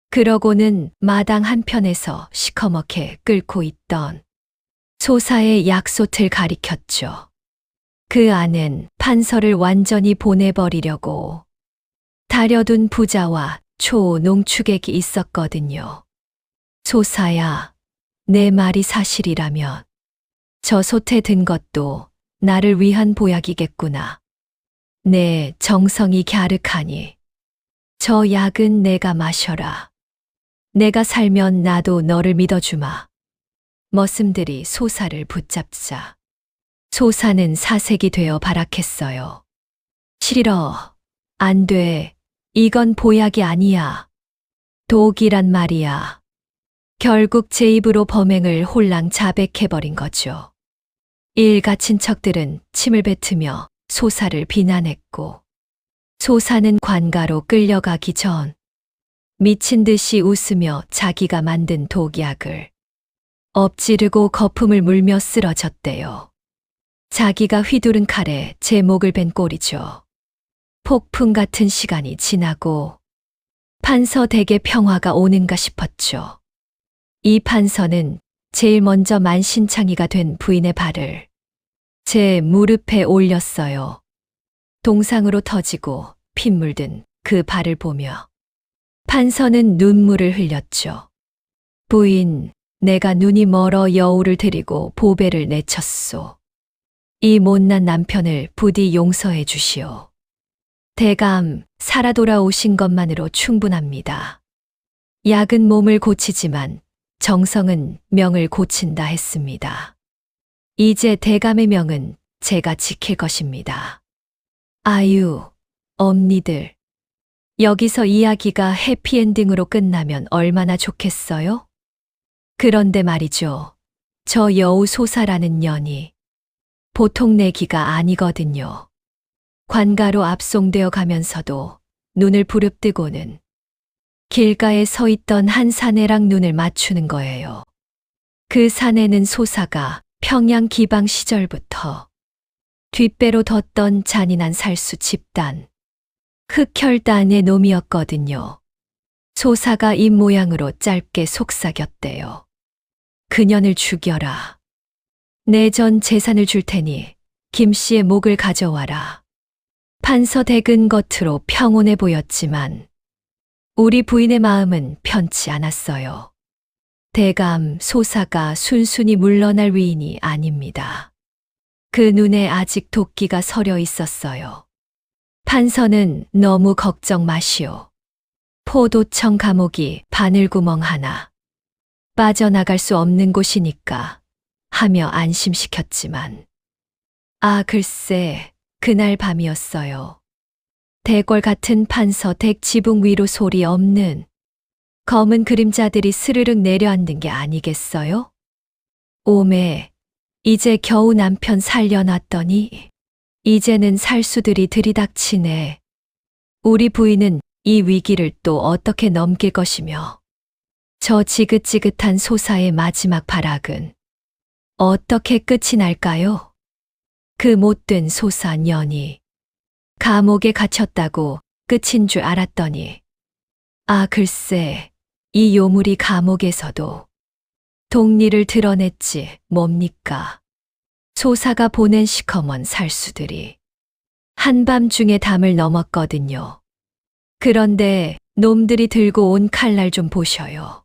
그러고는 마당 한편에서 시커멓게 끓고 있던 소사의 약솥을 가리켰죠. 그 안엔 판서를 완전히 보내버리려고 다려둔 부자와 초농축액이 있었거든요. 소사야, 내 말이 사실이라면 저 솥에 든 것도 나를 위한 보약이겠구나. 내 정성이 갸륵하니 저 약은 내가 마셔라. 내가 살면 나도 너를 믿어주마. 머슴들이 소사를 붙잡자 소사는 사색이 되어 발악했어요. 싫어. 안 돼. 이건 보약이 아니야. 독이란 말이야. 결국 제 입으로 범행을 홀랑 자백해버린 거죠. 일가 친척들은 침을 뱉으며 소사를 비난했고 소사는 관가로 끌려가기 전 미친 듯이 웃으며 자기가 만든 독약을 엎지르고 거품을 물며 쓰러졌대요. 자기가 휘두른 칼에 제 목을 벤 꼴이죠. 폭풍 같은 시간이 지나고 판서 댁에 평화가 오는가 싶었죠. 이 판서는 제일 먼저 만신창이가 된 부인의 발을 제 무릎에 올렸어요. 동상으로 터지고 핏물 든 그 발을 보며 판서는 눈물을 흘렸죠. 부인, 내가 눈이 멀어 여우를 데리고 보배를 내쳤소. 이 못난 남편을 부디 용서해 주시오. 대감, 살아 돌아오신 것만으로 충분합니다. 약은 몸을 고치지만 정성은 명을 고친다 했습니다. 이제 대감의 명은 제가 지킬 것입니다. 아유, 엄니들. 여기서 이야기가 해피엔딩으로 끝나면 얼마나 좋겠어요? 그런데 말이죠. 저 여우 소사라는 년이 보통 내기가 아니거든요. 관가로 압송되어 가면서도 눈을 부릅뜨고는 길가에 서 있던 한 사내랑 눈을 맞추는 거예요. 그 사내는 소사가 평양 기방 시절부터 뒷배로 뒀던 잔인한 살수 집단, 흑혈단의 놈이었거든요. 소사가 입 모양으로 짧게 속삭였대요. 그년을 죽여라. 내 전 재산을 줄 테니 김 씨의 목을 가져와라. 판서 댁은 겉으로 평온해 보였지만 우리 부인의 마음은 편치 않았어요. 대감 소사가 순순히 물러날 위인이 아닙니다. 그 눈에 아직 도끼가 서려 있었어요. 판서는 너무 걱정 마시오. 포도청 감옥이 바늘구멍 하나 빠져나갈 수 없는 곳이니까 하며 안심시켰지만 아 글쎄 그날 밤이었어요. 대궐 같은 판서 댁 지붕 위로 소리 없는 검은 그림자들이 스르륵 내려앉는 게 아니겠어요? 오매 이제 겨우 남편 살려놨더니 이제는 살수들이 들이닥치네. 우리 부인은 이 위기를 또 어떻게 넘길 것이며 저 지긋지긋한 소사의 마지막 발악은 어떻게 끝이 날까요? 그 못된 소사 년이 감옥에 갇혔다고 끝인 줄 알았더니 아 글쎄 이 요물이 감옥에서도 독리를 드러냈지 뭡니까? 소사가 보낸 시커먼 살수들이 한밤중에 담을 넘었거든요. 그런데 놈들이 들고 온 칼날 좀 보셔요.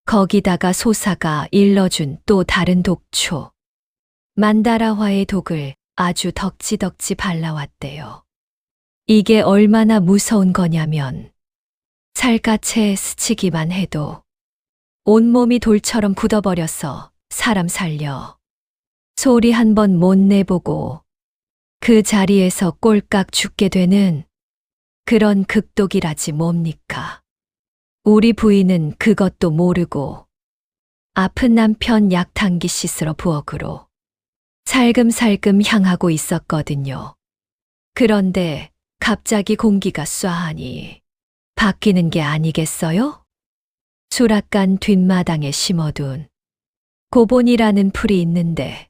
거기다가 소사가 일러준 또 다른 독초. 만다라화의 독을 아주 덕지덕지 발라왔대요. 이게 얼마나 무서운 거냐면 살갗에 스치기만 해도 온몸이 돌처럼 굳어버려서 사람 살려 소리 한 번 못 내보고 그 자리에서 꼴깍 죽게 되는 그런 극독이라지 뭡니까. 우리 부인은 그것도 모르고 아픈 남편 약 당기 씻으러 부엌으로 살금살금 향하고 있었거든요. 그런데 갑자기 공기가 쏴하니 바뀌는 게 아니겠어요? 수락관 뒷마당에 심어둔 고본이라는 풀이 있는데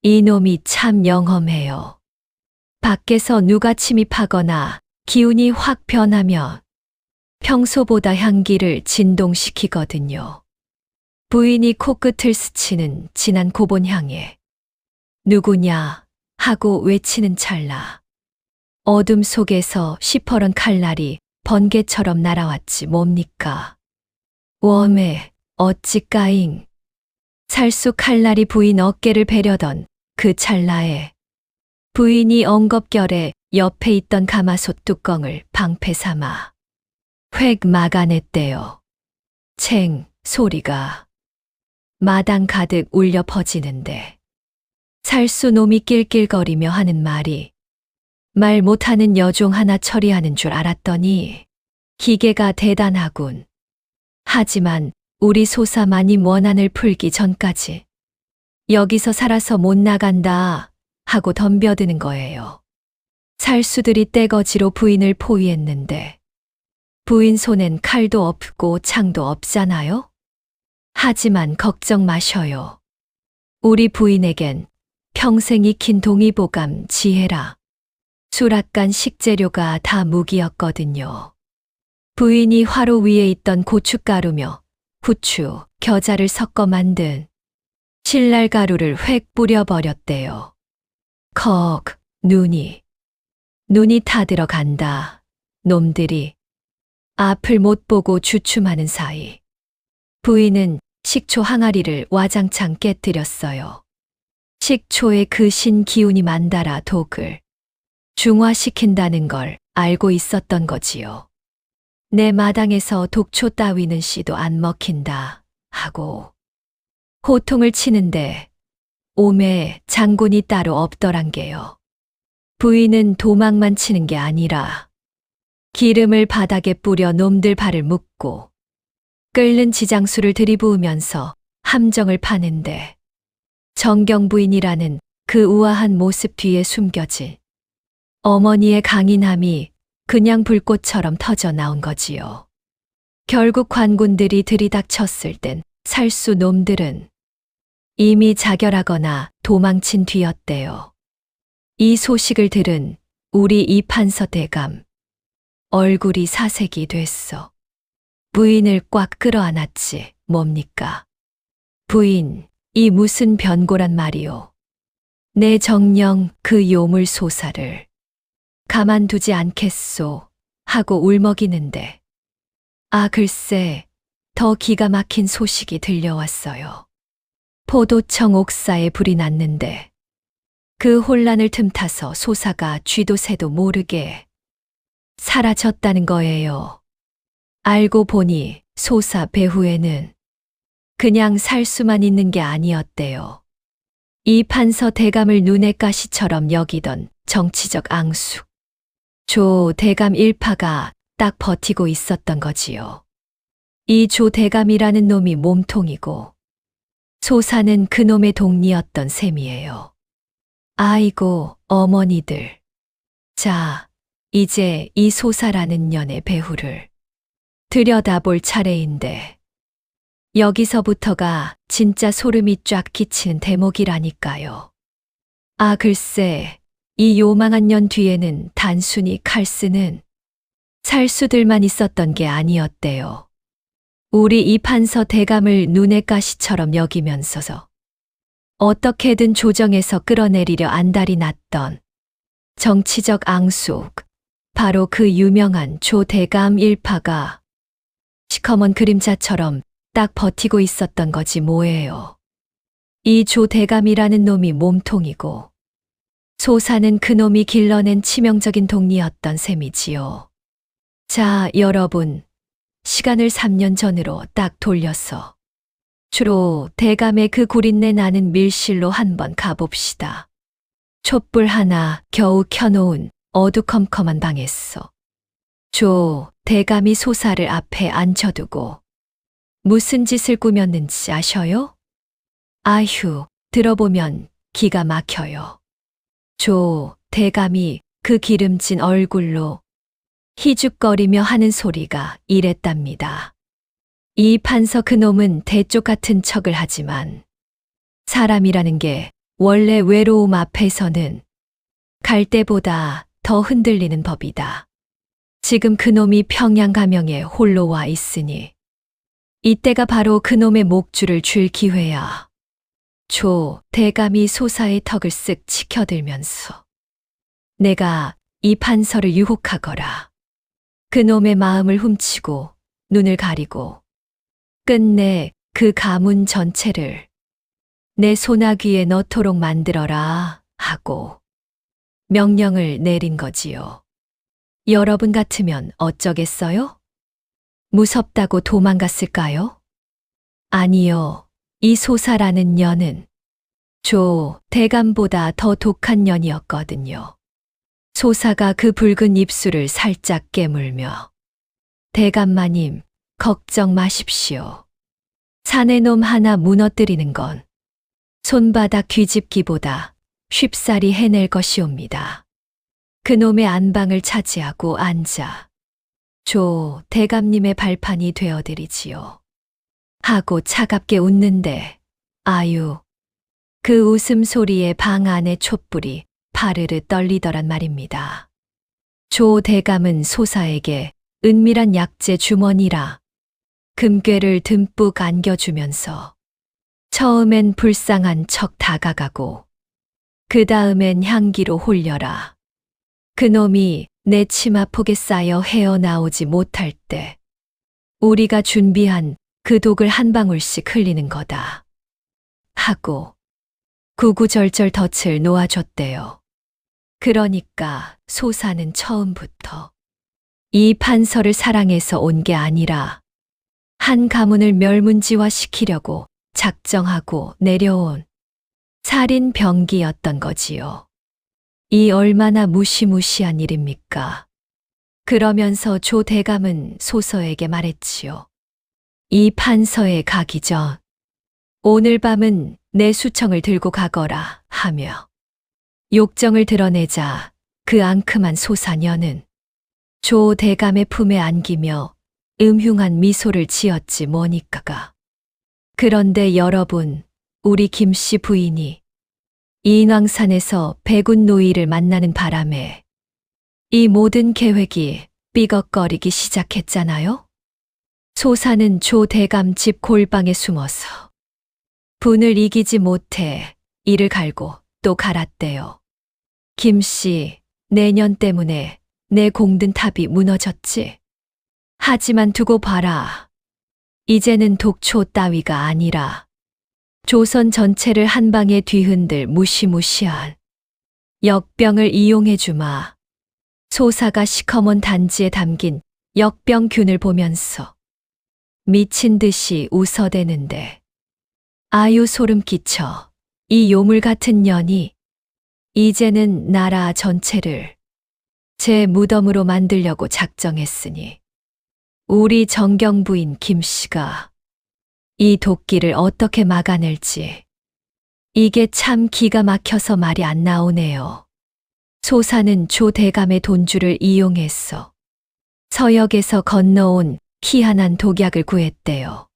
이놈이 참 영험해요. 밖에서 누가 침입하거나 기운이 확 변하면 평소보다 향기를 진동시키거든요. 부인이 코끝을 스치는 진한 고본 향에 누구냐 하고 외치는 찰나 어둠 속에서 시퍼런 칼날이 번개처럼 날아왔지 뭡니까? 웜에 어찌 까잉. 살수 칼날이 부인 어깨를 베려던 그 찰나에 부인이 엉겁결에 옆에 있던 가마솥 뚜껑을 방패 삼아 획 막아냈대요. 챙 소리가 마당 가득 울려 퍼지는데 살수 놈이 낄낄거리며 하는 말이 말 못하는 여종 하나 처리하는 줄 알았더니 기계가 대단하군. 하지만 우리 소사 마님 원한을 풀기 전까지 여기서 살아서 못 나간다 하고 덤벼드는 거예요. 살수들이 떼거지로 부인을 포위했는데 부인 손엔 칼도 없고 창도 없잖아요? 하지만 걱정 마셔요. 우리 부인에겐 평생 익힌 동의보감 지혜라. 수락관 식재료가 다 무기였거든요. 부인이 화로 위에 있던 고춧가루며 후추, 겨자를 섞어 만든 신랄가루를 획 뿌려버렸대요. 컥, 눈이 타들어간다. 놈들이 앞을 못 보고 주춤하는 사이 부인은 식초 항아리를 와장창 깨뜨렸어요. 식초의 그 신기운이 만달아 독을 중화시킨다는 걸 알고 있었던 거지요. 내 마당에서 독초 따위는 씨도 안 먹힌다 하고 호통을 치는데 오매 장군이 따로 없더란 게요. 부인은 도망만 치는 게 아니라 기름을 바닥에 뿌려 놈들 발을 묶고 끓는 지장수를 들이부으면서 함정을 파는데 정경 부인이라는 그 우아한 모습 뒤에 숨겨진 어머니의 강인함이 그냥 불꽃처럼 터져 나온 거지요. 결국 관군들이 들이닥쳤을 땐 살수 놈들은 이미 자결하거나 도망친 뒤였대요. 이 소식을 들은 우리 이판서 대감 얼굴이 사색이 됐어. 부인을 꽉 끌어안았지 뭡니까? 부인, 이 무슨 변고란 말이오. 내 정녕 그 요물 소사를 가만두지 않겠소 하고 울먹이는데 아 글쎄 더 기가 막힌 소식이 들려왔어요. 포도청 옥사에 불이 났는데 그 혼란을 틈타서 소사가 쥐도 새도 모르게 사라졌다는 거예요. 알고 보니 소사 배후에는 그냥 살 수만 있는 게 아니었대요. 이 판서 대감을 눈의 가시처럼 여기던 정치적 앙숙. 조 대감 일파가 딱 버티고 있었던 거지요. 이 조 대감이라는 놈이 몸통이고 소사는 그 놈의 동리였던 셈이에요. 아이고 어머니들. 자, 이제 이 소사라는 년의 배후를 들여다볼 차례인데 여기서부터가 진짜 소름이 쫙 끼치는 대목이라니까요. 아 글쎄 이 요망한 년 뒤에는 단순히 칼 쓰는 살수들만 있었던 게 아니었대요. 우리 이판서 대감을 눈의 가시처럼 여기면서서 어떻게든 조정해서 끌어내리려 안달이 났던 정치적 앙숙, 바로 그 유명한 조 대감 일파가 시커먼 그림자처럼 딱 버티고 있었던 거지 뭐예요. 이 조 대감이라는 놈이 몸통이고 소사는 그 놈이 길러낸 치명적인 동리였던 셈이지요. 자, 여러분, 시간을 3년 전으로 딱 돌려서 주로 대감의 그 구린내 나는 밀실로 한번 가봅시다. 촛불 하나 겨우 켜놓은 어두컴컴한 방에서 조 대감이 소사를 앞에 앉혀두고 무슨 짓을 꾸몄는지 아셔요? 아휴, 들어보면 기가 막혀요. 조 대감이 그 기름진 얼굴로 희죽거리며 하는 소리가 이랬답니다. 이 판서 그놈은 대쪽 같은 척을 하지만 사람이라는 게 원래 외로움 앞에서는 갈대보다 더 흔들리는 법이다. 지금 그놈이 평양가명에 홀로 와 있으니 이때가 바로 그놈의 목줄을 줄 기회야. 조 대감이 소사의 턱을 쓱 치켜들면서 내가 이 판서를 유혹하거라. 그놈의 마음을 훔치고 눈을 가리고 끝내 그 가문 전체를 내 소나귀에 넣도록 만들어라 하고 명령을 내린 거지요. 여러분 같으면 어쩌겠어요? 무섭다고 도망갔을까요? 아니요. 이 소사라는 년은 조 대감보다 더 독한 년이었거든요. 소사가 그 붉은 입술을 살짝 깨물며 대감마님, 걱정 마십시오. 사내 놈 하나 무너뜨리는 건 손바닥 뒤집기보다 쉽사리 해낼 것이옵니다. 그놈의 안방을 차지하고 앉아 조 대감님의 발판이 되어드리지요. 하고 차갑게 웃는데 아유, 그 웃음소리에 방 안의 촛불이 파르르 떨리더란 말입니다. 조 대감은 소사에게 은밀한 약재 주머니라 금괴를 듬뿍 안겨주면서 처음엔 불쌍한 척 다가가고 그 다음엔 향기로 홀려라. 그놈이 내 치마폭에 쌓여 헤어나오지 못할 때 우리가 준비한 그 독을 한 방울씩 흘리는 거다. 하고 구구절절 덫을 놓아줬대요. 그러니까 소사는 처음부터 이 판서를 사랑해서 온 게 아니라 한 가문을 멸문지화시키려고 작정하고 내려온 살인 병기였던 거지요. 이 얼마나 무시무시한 일입니까? 그러면서 조 대감은 소서에게 말했지요. 이 판서에 가기 전 오늘 밤은 내 수청을 들고 가거라 하며 욕정을 드러내자 그 앙큼한 소사녀는 조 대감의 품에 안기며 음흉한 미소를 지었지 뭐니까가. 그런데 여러분, 우리 김씨 부인이 인왕산에서 백운 노이를 만나는 바람에 이 모든 계획이 삐걱거리기 시작했잖아요? 소사는 조 대감 집 골방에 숨어서 분을 이기지 못해 이를 갈고 또 갈았대요. 김씨, 내년 때문에 내 공든 탑이 무너졌지. 하지만 두고 봐라. 이제는 독초 따위가 아니라 조선 전체를 한 방에 뒤흔들 무시무시한 역병을 이용해주마. 소사가 시커먼 단지에 담긴 역병균을 보면서 미친 듯이 웃어대는데 아유 소름 끼쳐. 이 요물 같은 년이 이제는 나라 전체를 제 무덤으로 만들려고 작정했으니 우리 정경 부인 김씨가 이 도끼를 어떻게 막아낼지 이게 참 기가 막혀서 말이 안 나오네요. 소사는 조 대감의 돈줄을 이용해서 서역에서 건너온 희한한 독약을 구했대요.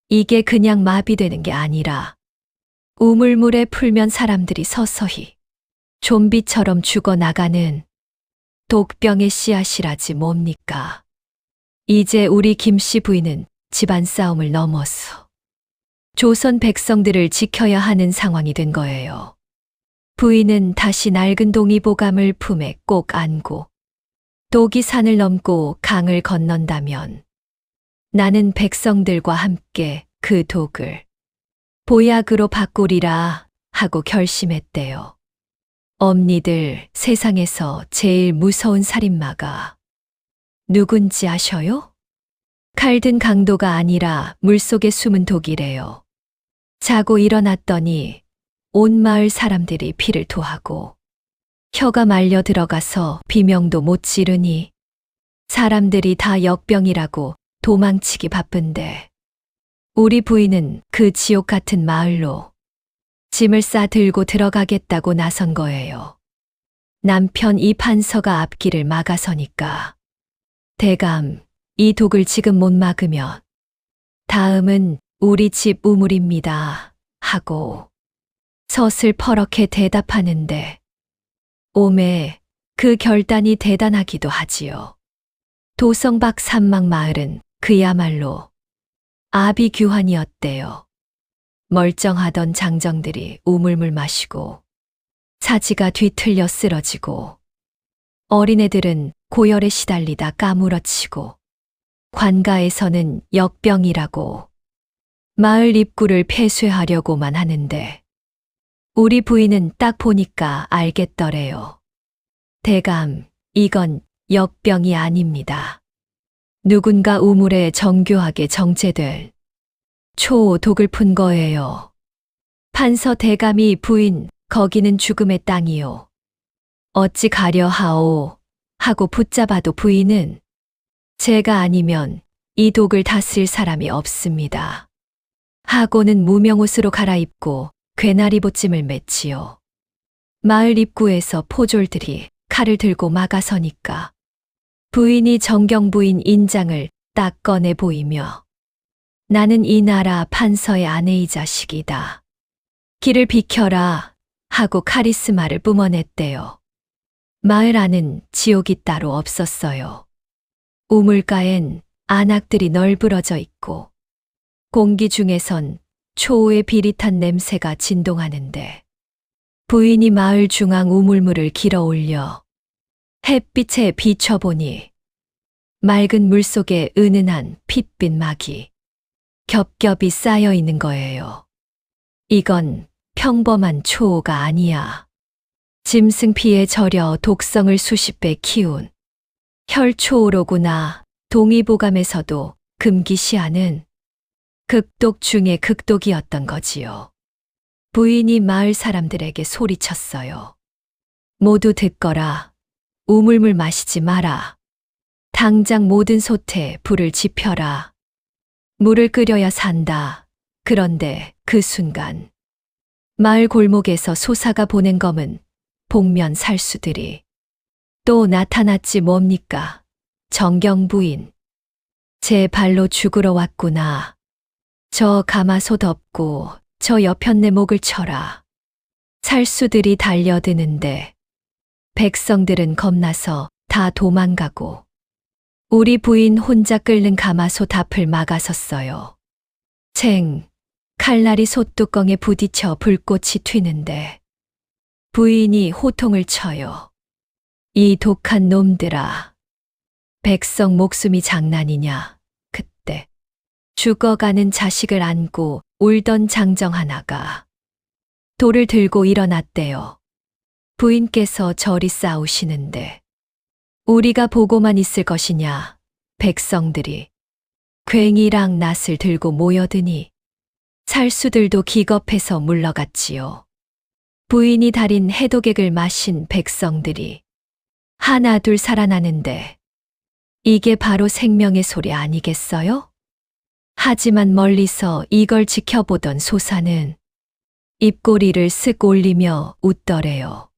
이게 그냥 마비되는 게 아니라 우물물에 풀면 사람들이 서서히 좀비처럼 죽어나가는 독병의 씨앗이라지 뭡니까. 이제 우리 김씨 부인은 집안 싸움을 넘어서 조선 백성들을 지켜야 하는 상황이 된 거예요. 부인은 다시 낡은 동의보감을 품에 꼭 안고 독이 산을 넘고 강을 건넌다면 나는 백성들과 함께 그 독을 보약으로 바꾸리라 하고 결심했대요. 엄니들, 세상에서 제일 무서운 살인마가 누군지 아셔요? 칼든 강도가 아니라 물속에 숨은 독이래요. 자고 일어났더니 온 마을 사람들이 피를 토하고 혀가 말려 들어가서 비명도 못 지르니 사람들이 다 역병이라고 도망치기 바쁜데 우리 부인은 그 지옥 같은 마을로 짐을 싸 들고 들어가겠다고 나선 거예요. 남편 이 판서가 앞길을 막아서니까. 대감, 이 독을 지금 못 막으면 다음은 우리 집 우물입니다. 하고 서슬퍼렇게 대답하는데 오매 그 결단이 대단하기도 하지요. 도성박 산막 마을은 그야말로 아비규환이었대요. 멀쩡하던 장정들이 우물물 마시고 사지가 뒤틀려 쓰러지고 어린애들은 고열에 시달리다 까무러치고 관가에서는 역병이라고 마을 입구를 폐쇄하려고만 하는데 우리 부인은 딱 보니까 알겠더래요. 대감, 이건 역병이 아닙니다. 누군가 우물에 정교하게 정제될 초독을 푼 거예요. 판서 대감이 부인, 거기는 죽음의 땅이요. 어찌 가려 하오 하고 붙잡아도 부인은 제가 아니면 이 독을 다 쓸 사람이 없습니다. 하고는 무명옷으로 갈아입고 괴나리 보찜을 맺지요. 마을 입구에서 포졸들이 칼을 들고 막아서니까 부인이 정경 부인 인장을 딱 꺼내 보이며 나는 이 나라 판서의 아내이자 식이다. 길을 비켜라 하고 카리스마를 뿜어냈대요. 마을 안은 지옥이 따로 없었어요. 우물가엔 안악들이 널브러져 있고 공기 중에선 초의 비릿한 냄새가 진동하는데 부인이 마을 중앙 우물물을 길어 올려 햇빛에 비춰보니 맑은 물속에 은은한 핏빛 막이 겹겹이 쌓여 있는 거예요. 이건 평범한 초가 아니야. 짐승피에 절여 독성을 수십 배 키운 혈초로구나. 동의보감에서도 금기시하는 극독 중의 극독이었던 거지요. 부인이 마을 사람들에게 소리쳤어요. 모두 듣거라. 우물물 마시지 마라. 당장 모든 솥에 불을 지펴라. 물을 끓여야 산다. 그런데 그 순간 마을 골목에서 소사가 보낸 검은 복면 살수들이 또 나타났지 뭡니까? 정경 부인. 제 발로 죽으러 왔구나. 저 가마솥 엎고 저 여편네 목을 쳐라. 살수들이 달려드는데 백성들은 겁나서 다 도망가고 우리 부인 혼자 끓는 가마솥 앞을 막아섰어요. 챙, 칼날이 솥뚜껑에 부딪혀 불꽃이 튀는데 부인이 호통을 쳐요. 이 독한 놈들아. 백성 목숨이 장난이냐. 그때 죽어가는 자식을 안고 울던 장정 하나가 돌을 들고 일어났대요. 부인께서 저리 싸우시는데 우리가 보고만 있을 것이냐. 백성들이 괭이랑 낫을 들고 모여드니 살수들도 기겁해서 물러갔지요. 부인이 달인 해독액을 마신 백성들이 하나 둘 살아나는데 이게 바로 생명의 소리 아니겠어요? 하지만 멀리서 이걸 지켜보던 소사는 입꼬리를 쓱 올리며 웃더래요.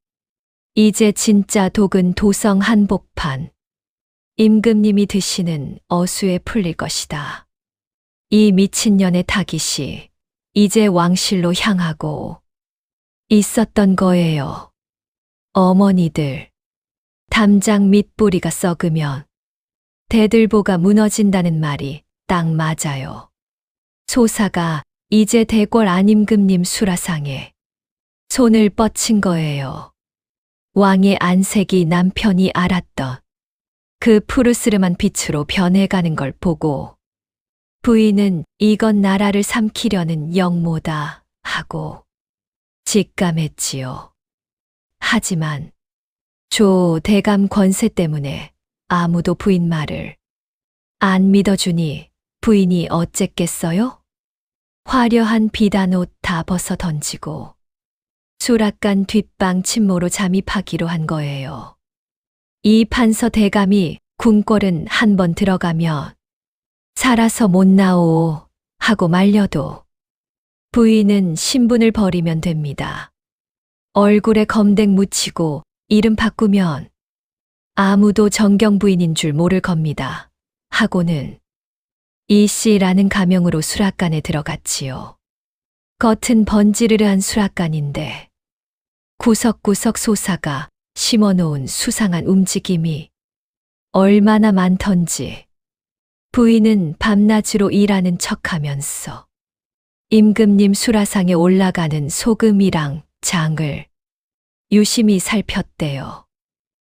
이제 진짜 독은 도성 한복판. 임금님이 드시는 어수에 풀릴 것이다. 이 미친년의 타깃이 이제 왕실로 향하고 있었던 거예요. 어머니들, 담장 밑뿌리가 썩으면 대들보가 무너진다는 말이 딱 맞아요. 소사가 이제 대궐 안임금님 수라상에 손을 뻗친 거예요. 왕의 안색이 남편이 알았던 그 푸르스름한 빛으로 변해가는 걸 보고 부인은 이건 나라를 삼키려는 영모다 하고 직감했지요. 하지만 조 대감 권세 때문에 아무도 부인 말을 안 믿어주니 부인이 어쨌겠어요? 화려한 비단옷 다 벗어 던지고 수락관 뒷방 침모로 잠입하기로 한 거예요. 이 판서 대감이 궁궐은 한 번 들어가면 살아서 못 나오 하고 말려도 부인은 신분을 버리면 됩니다. 얼굴에 검댕 묻히고 이름 바꾸면 아무도 정경 부인인 줄 모를 겁니다. 하고는 이 씨라는 가명으로 수락관에 들어갔지요. 겉은 번지르르한 수락관인데 구석구석 소사가 심어놓은 수상한 움직임이 얼마나 많던지 부인은 밤낮으로 일하는 척하면서 임금님 수라상에 올라가는 소금이랑 장을 유심히 살폈대요.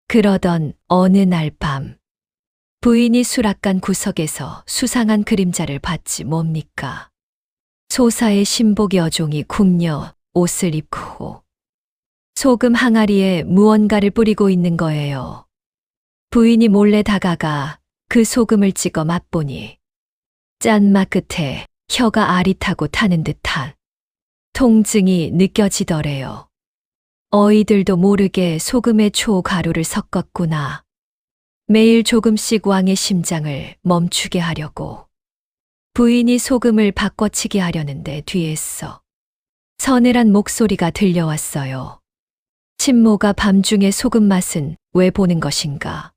그러던 어느 날 밤 부인이 수락관 구석에서 수상한 그림자를 봤지 뭡니까? 소사의 신복 여종이 궁녀 옷을 입고 소금 항아리에 무언가를 뿌리고 있는 거예요. 부인이 몰래 다가가 그 소금을 찍어 맛보니 짠맛 끝에 혀가 아릿하고 타는 듯한 통증이 느껴지더래요. 어이들도 모르게 소금에 초가루를 섞었구나. 매일 조금씩 왕의 심장을 멈추게 하려고. 부인이 소금을 바꿔치기 하려는데 뒤에서 서늘한 목소리가 들려왔어요. 친모가 밤중에 소금 맛은 왜 보는 것인가?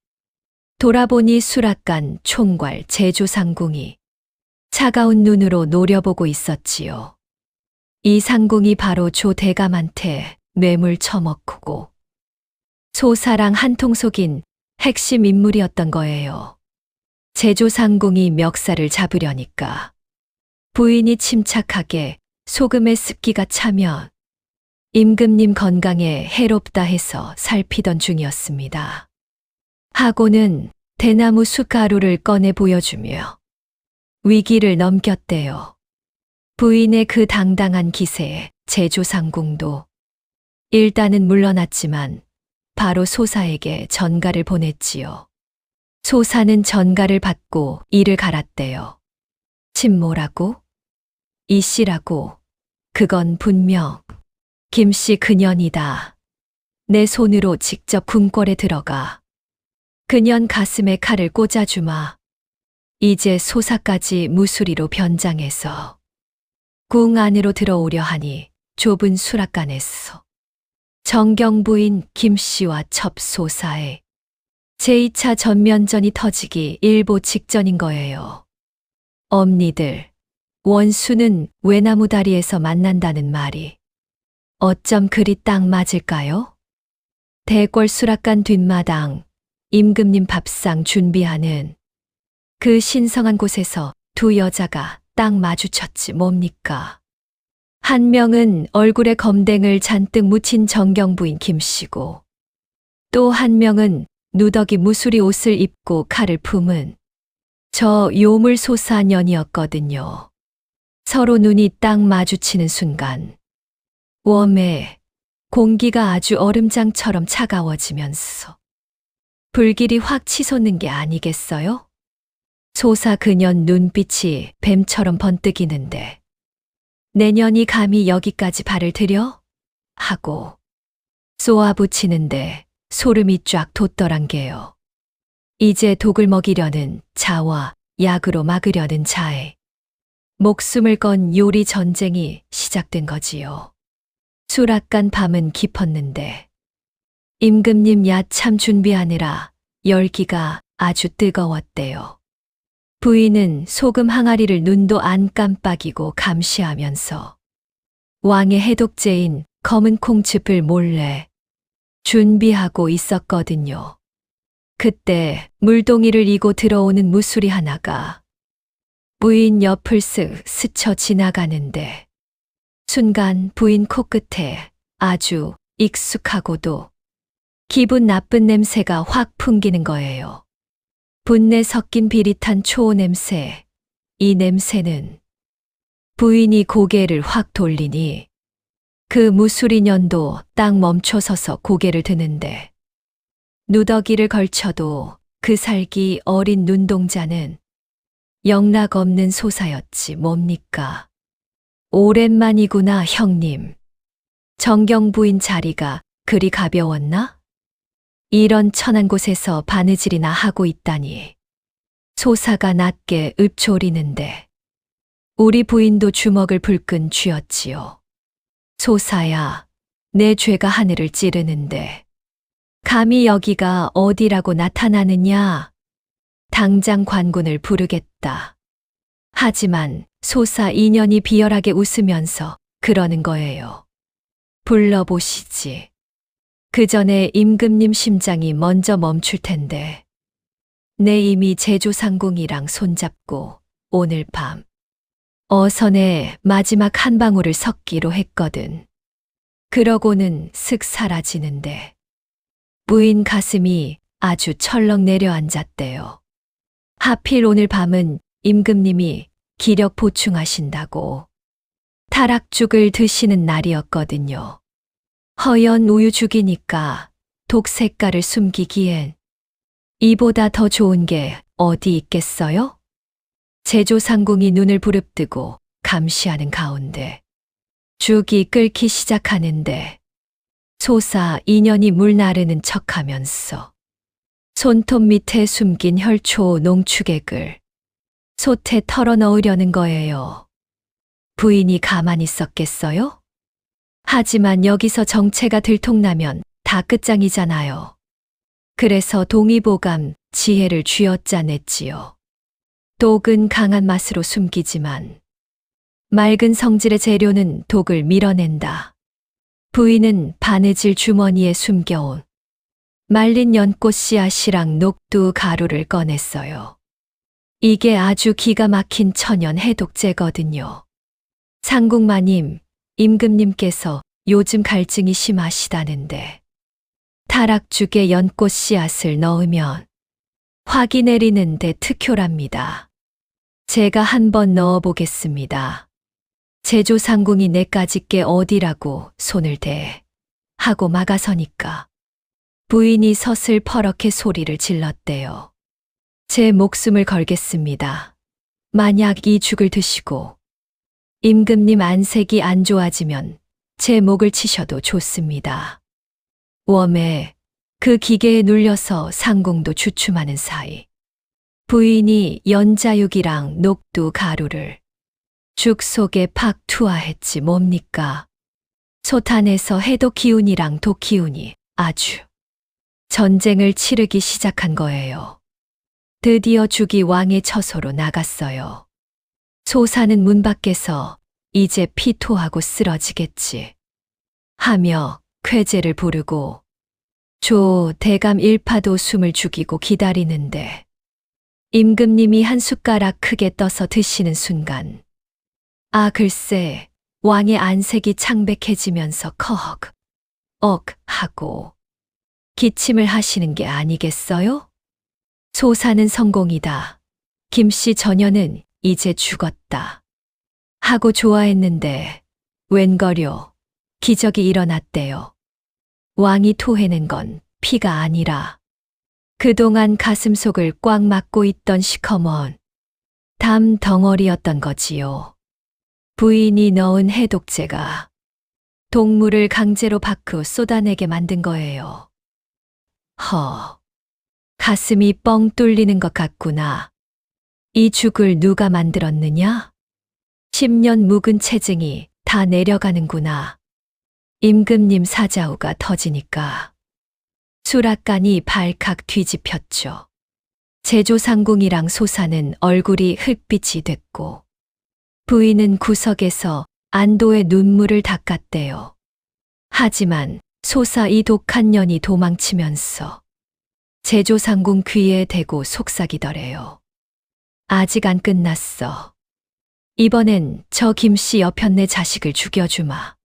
돌아보니 수락관 총괄 제조상궁이 차가운 눈으로 노려보고 있었지요. 이 상궁이 바로 조 대감한테 뇌물 처먹고 소사랑 한통 속인 핵심 인물이었던 거예요. 제조상궁이 멱살을 잡으려니까 부인이 침착하게 소금에 습기가 차면 임금님 건강에 해롭다 해서 살피던 중이었습니다. 하고는 대나무 숯가루를 꺼내 보여주며 위기를 넘겼대요. 부인의 그 당당한 기세에 제조상궁도 일단은 물러났지만 바로 소사에게 전가를 보냈지요. 소사는 전가를 받고 이를 갈았대요. 친모라고? 이씨라고? 그건 분명 김씨 그년이다. 내 손으로 직접 궁궐에 들어가 그년 가슴에 칼을 꽂아주마. 이제 소사까지 무수리로 변장해서 궁 안으로 들어오려 하니 좁은 수락관에서 정경 부인 김씨와 첩소사의 제2차 전면전이 터지기 일보 직전인 거예요. 엄니들, 원수는 외나무 다리에서 만난다는 말이 어쩜 그리 딱 맞을까요? 대궐 수락관 뒷마당, 임금님 밥상 준비하는 그 신성한 곳에서 두 여자가 딱 마주쳤지 뭡니까? 한 명은 얼굴에 검댕을 잔뜩 묻힌 정경 부인 김씨고 또 한 명은 누더기 무수리 옷을 입고 칼을 품은 저 요물 소사년이었거든요. 서로 눈이 딱 마주치는 순간 웜에 공기가 아주 얼음장처럼 차가워지면서 불길이 확 치솟는 게 아니겠어요? 소사 그년 눈빛이 뱀처럼 번뜩이는데 내년이 감히 여기까지 발을 들여? 하고 쏘아붙이는데 소름이 쫙 돋더란 게요. 이제 독을 먹이려는 자와 약으로 막으려는 자에 목숨을 건 요리 전쟁이 시작된 거지요. 수락관 밤은 깊었는데 임금님 야참 준비하느라 열기가 아주 뜨거웠대요. 부인은 소금 항아리를 눈도 안 깜빡이고 감시하면서 왕의 해독제인 검은 콩즙을 몰래 준비하고 있었거든요. 그때 물동이를 이고 들어오는 무수리 하나가 부인 옆을 쓱 스쳐 지나가는데 순간 부인 코끝에 아주 익숙하고도 기분 나쁜 냄새가 확 풍기는 거예요. 분내 섞인 비릿한 초호 냄새. 이 냄새는 부인이 고개를 확 돌리니 그 무수리년도 딱 멈춰서서 고개를 드는데 누더기를 걸쳐도 그 살기 어린 눈동자는 영락 없는 소사였지 뭡니까. 오랜만이구나 형님. 정경 부인 자리가 그리 가벼웠나? 이런 천한 곳에서 바느질이나 하고 있다니. 소사가 낮게 읊조리는데 우리 부인도 주먹을 불끈 쥐었지요. 소사야, 내 죄가 하늘을 찌르는데 감히 여기가 어디라고 나타나느냐? 당장 관군을 부르겠다. 하지만 소사 인연이 비열하게 웃으면서 그러는 거예요. 불러보시지. 그 전에 임금님 심장이 먼저 멈출 텐데. 내 이미 제조상궁이랑 손잡고 오늘 밤 어선에 마지막 한 방울을 섞기로 했거든. 그러고는 슥 사라지는데 부인 가슴이 아주 철렁 내려앉았대요. 하필 오늘 밤은 임금님이 기력 보충하신다고 타락죽을 드시는 날이었거든요. 허연 우유죽이니까 독 색깔을 숨기기엔 이보다 더 좋은 게 어디 있겠어요? 제조상궁이 눈을 부릅뜨고 감시하는 가운데 죽이 끓기 시작하는데 소사 인연이 물 나르는 척하면서 손톱 밑에 숨긴 혈초 농축액을 솥에 털어 넣으려는 거예요. 부인이 가만히 있었겠어요? 하지만 여기서 정체가 들통나면 다 끝장이잖아요. 그래서 동의보감 지혜를 쥐어짜냈지요. 독은 강한 맛으로 숨기지만 맑은 성질의 재료는 독을 밀어낸다. 부인은 바느질 주머니에 숨겨온 말린 연꽃 씨앗이랑 녹두 가루를 꺼냈어요. 이게 아주 기가 막힌 천연 해독제거든요. 상궁마님, 임금님께서 요즘 갈증이 심하시다는데 타락죽에 연꽃 씨앗을 넣으면 화기 내리는데 특효랍니다. 제가 한번 넣어보겠습니다. 제조상궁이 내까짓 게 어디라고 손을 대 하고 막아서니까 부인이 서슬퍼렇게 소리를 질렀대요. 제 목숨을 걸겠습니다. 만약 이 죽을 드시고 임금님 안색이 안 좋아지면 제 목을 치셔도 좋습니다. 웜에 그 기계에 눌려서 상궁도 주춤하는 사이 부인이 연자육이랑 녹두 가루를 죽 속에 팍 투하했지 뭡니까? 솥 안에서 해독 기운이랑 독 기운이 아주 전쟁을 치르기 시작한 거예요. 드디어 죽이 왕의 처소로 나갔어요. 소사는 문 밖에서 이제 피토하고 쓰러지겠지 하며 쾌제를 부르고 조 대감 일파도 숨을 죽이고 기다리는데 임금님이 한 숟가락 크게 떠서 드시는 순간 아 글쎄 왕의 안색이 창백해지면서 커헉 억 하고 기침을 하시는 게 아니겠어요? 소사는 성공이다. 김씨 전혀는 이제 죽었다. 하고 좋아했는데 웬걸요 기적이 일어났대요. 왕이 토해낸 건 피가 아니라 그동안 가슴속을 꽉 막고 있던 시커먼 담 덩어리였던 거지요. 부인이 넣은 해독제가 동물을 강제로 밖으로 쏟아내게 만든 거예요. 가슴이 뻥 뚫리는 것 같구나. 이 죽을 누가 만들었느냐? 10년 묵은 체증이 다 내려가는구나. 임금님 사자후가 터지니까 수락관이 발칵 뒤집혔죠. 제조상궁이랑 소사는 얼굴이 흙빛이 됐고 부인은 구석에서 안도의 눈물을 닦았대요. 하지만 소사 이 독한 년이 도망치면서 제조상궁 귀에 대고 속삭이더래요. 아직 안 끝났어. 이번엔 저 김씨 여편네 자식을 죽여주마.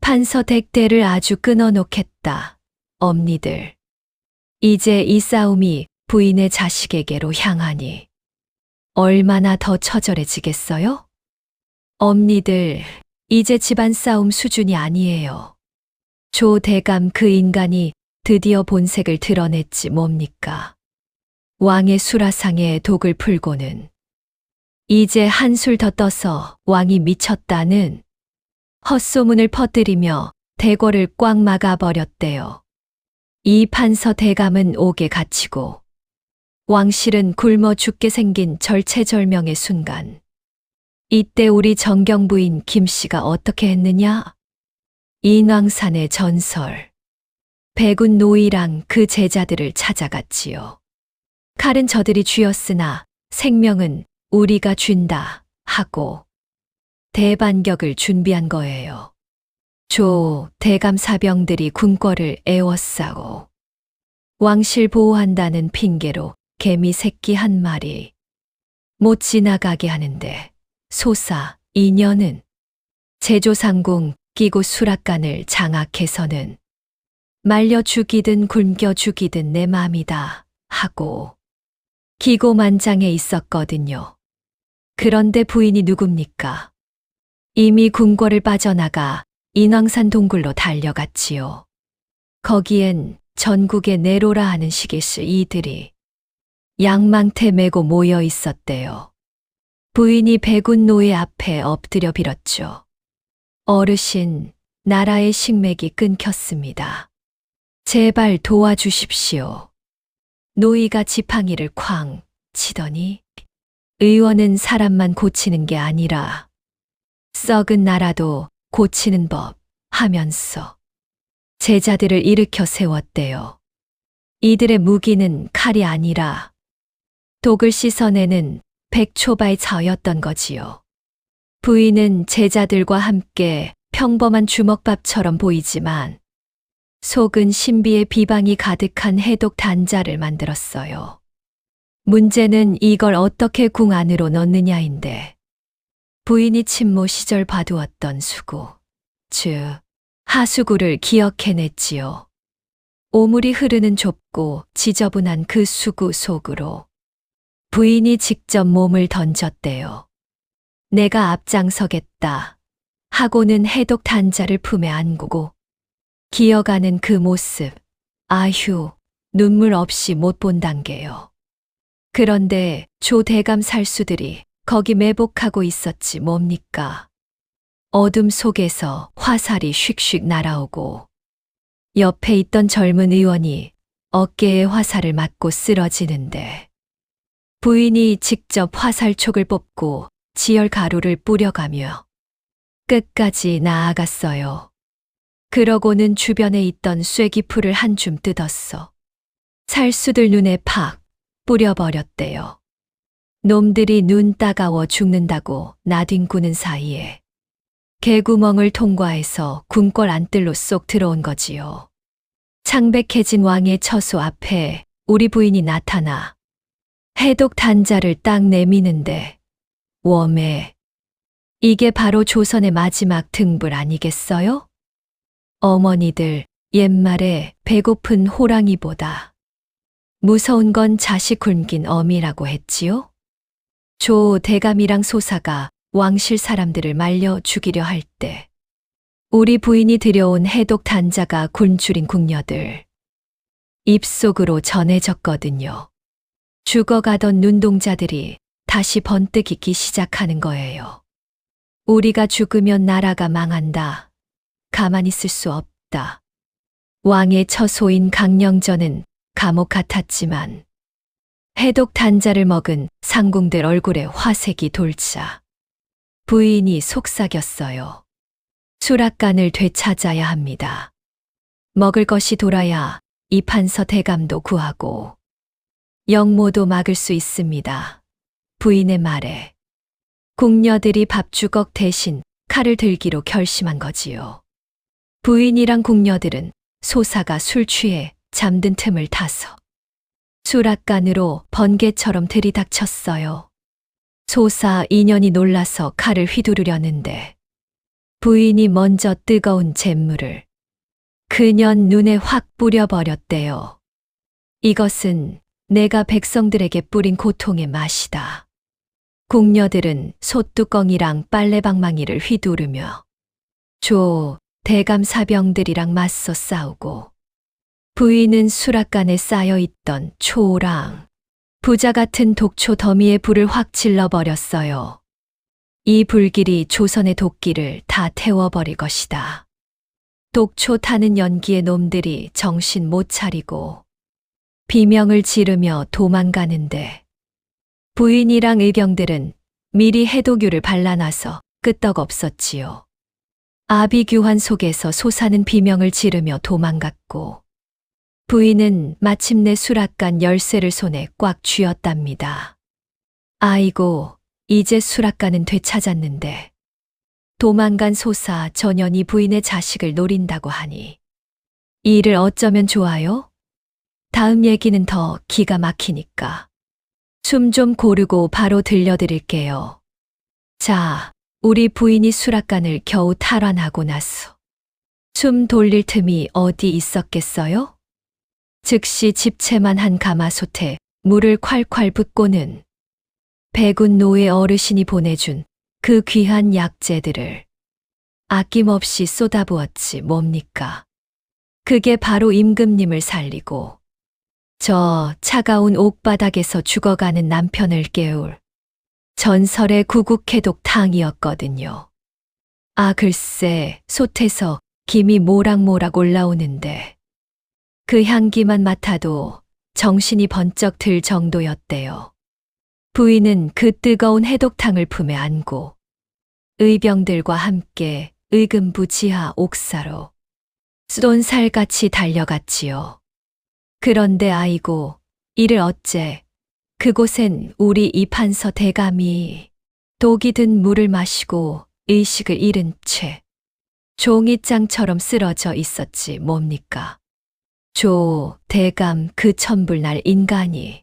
판서 댁대를 아주 끊어놓겠다. 엄니들. 이제 이 싸움이 부인의 자식에게로 향하니 얼마나 더 처절해지겠어요? 엄니들, 이제 집안 싸움 수준이 아니에요. 조 대감 그 인간이 드디어 본색을 드러냈지 뭡니까? 왕의 수라상에 독을 풀고는 이제 한술 더 떠서 왕이 미쳤다는 헛소문을 퍼뜨리며 대궐을 꽉 막아버렸대요. 이 판서 대감은 옥에 갇히고 왕실은 굶어 죽게 생긴 절체절명의 순간 이때 우리 정경 부인 김 씨가 어떻게 했느냐? 인왕산의 전설. 백운 노이랑 그 제자들을 찾아갔지요. 칼은 저들이 쥐었으나 생명은 우리가 쥔다 하고 대반격을 준비한 거예요. 조 대감 사병들이 궁궐을 에워싸고 왕실 보호한다는 핑계로 개미 새끼 한 마리 못 지나가게 하는데 소사 이녀는 제조상궁 끼고 수락관을 장악해서는 말려 죽이든 굶겨 죽이든 내 맘이다 하고 기고만장해 있었거든요. 그런데 부인이 누굽니까? 이미 궁궐을 빠져나가 인왕산 동굴로 달려갔지요. 거기엔 전국의 내로라 하는 시기스 이들이 양망태 메고 모여 있었대요. 부인이 백운 노예 앞에 엎드려 빌었죠. 어르신, 나라의 식맥이 끊겼습니다. 제발 도와주십시오. 노이가 지팡이를 쾅 치더니 의원은 사람만 고치는 게 아니라 썩은 나라도 고치는 법 하면서 제자들을 일으켜 세웠대요. 이들의 무기는 칼이 아니라 독을 씻어내는 백초바의 자였던 거지요. 부인은 제자들과 함께 평범한 주먹밥처럼 보이지만 속은 신비의 비방이 가득한 해독 단자를 만들었어요. 문제는 이걸 어떻게 궁 안으로 넣느냐인데 부인이 친모 시절 봐두었던 수구, 즉 하수구를 기억해냈지요. 오물이 흐르는 좁고 지저분한 그 수구 속으로 부인이 직접 몸을 던졌대요. 내가 앞장서겠다 하고는 해독 단자를 품에 안고 기어가는 그 모습, 아휴, 눈물 없이 못 본단게요. 그런데 조 대감 살수들이 거기 매복하고 있었지 뭡니까? 어둠 속에서 화살이 슉슉 날아오고 옆에 있던 젊은 의원이 어깨에 화살을 맞고 쓰러지는데 부인이 직접 화살촉을 뽑고 지열 가루를 뿌려가며 끝까지 나아갔어요. 그러고는 주변에 있던 쐐기풀을 한 줌 뜯었어. 살수들 눈에 팍 뿌려버렸대요. 놈들이 눈 따가워 죽는다고 나뒹구는 사이에 개구멍을 통과해서 궁궐 안뜰로 쏙 들어온 거지요. 창백해진 왕의 처소 앞에 우리 부인이 나타나 해독 단자를 딱 내미는데 웜에 이게 바로 조선의 마지막 등불 아니겠어요? 어머니들 옛말에 배고픈 호랑이보다 무서운 건 자식 굶긴 어미라고 했지요? 조 대감이랑 소사가 왕실 사람들을 말려 죽이려 할 때 우리 부인이 들여온 해독 단자가 굶주린 궁녀들 입속으로 전해졌거든요. 죽어가던 눈동자들이 다시 번뜩 익기 시작하는 거예요. 우리가 죽으면 나라가 망한다. 가만히 있을 수 없다. 왕의 처소인 강령전은 감옥 같았지만 해독 단자를 먹은 상궁들 얼굴에 화색이 돌자 부인이 속삭였어요. 수락관을 되찾아야 합니다. 먹을 것이 돌아야 이판서 대감도 구하고 영모도 막을 수 있습니다. 부인의 말에 궁녀들이 밥주걱 대신 칼을 들기로 결심한 거지요. 부인이랑 궁녀들은 소사가 술 취해 잠든 틈을 타서 수락관으로 번개처럼 들이닥쳤어요. 소사 인연이 놀라서 칼을 휘두르려는데 부인이 먼저 뜨거운 잿물을 그년 눈에 확 뿌려버렸대요. 이것은 내가 백성들에게 뿌린 고통의 맛이다. 궁녀들은 솥뚜껑이랑 빨래방망이를 휘두르며 조 대감 사병들이랑 맞서 싸우고 부인은 수락관에 쌓여있던 초랑 부자 같은 독초 더미에 불을 확 질러버렸어요. 이 불길이 조선의 도끼를 다 태워버릴 것이다. 독초 타는 연기의 놈들이 정신 못 차리고 비명을 지르며 도망가는데 부인이랑 의병들은 미리 해독유를 발라놔서 끄떡없었지요. 아비규환 속에서 솟아는 비명을 지르며 도망갔고 부인은 마침내 수락관 열쇠를 손에 꽉 쥐었답니다. 아이고, 이제 수락관은 되찾았는데 도망간 소사 전연이 부인의 자식을 노린다고 하니 이를 어쩌면 좋아요? 다음 얘기는 더 기가 막히니까 숨 좀 고르고 바로 들려드릴게요. 자, 우리 부인이 수락관을 겨우 탈환하고 나서 숨 돌릴 틈이 어디 있었겠어요? 즉시 집채만 한 가마솥에 물을 콸콸 붓고는 백운 노예 어르신이 보내준 그 귀한 약재들을 아낌없이 쏟아부었지 뭡니까? 그게 바로 임금님을 살리고 저 차가운 옥바닥에서 죽어가는 남편을 깨울 전설의 구국해독탕이었거든요. 아, 글쎄, 솥에서 김이 모락모락 올라오는데 그 향기만 맡아도 정신이 번쩍 들 정도였대요. 부인은 그 뜨거운 해독탕을 품에 안고 의병들과 함께 의금부 지하 옥사로 쏜살같이 달려갔지요. 그런데 아이고, 이를 어째 그곳엔 우리 이판서 대감이 독이 든 물을 마시고 의식을 잃은 채 종이장처럼 쓰러져 있었지 뭡니까? 조 대감 그 천불날 인간이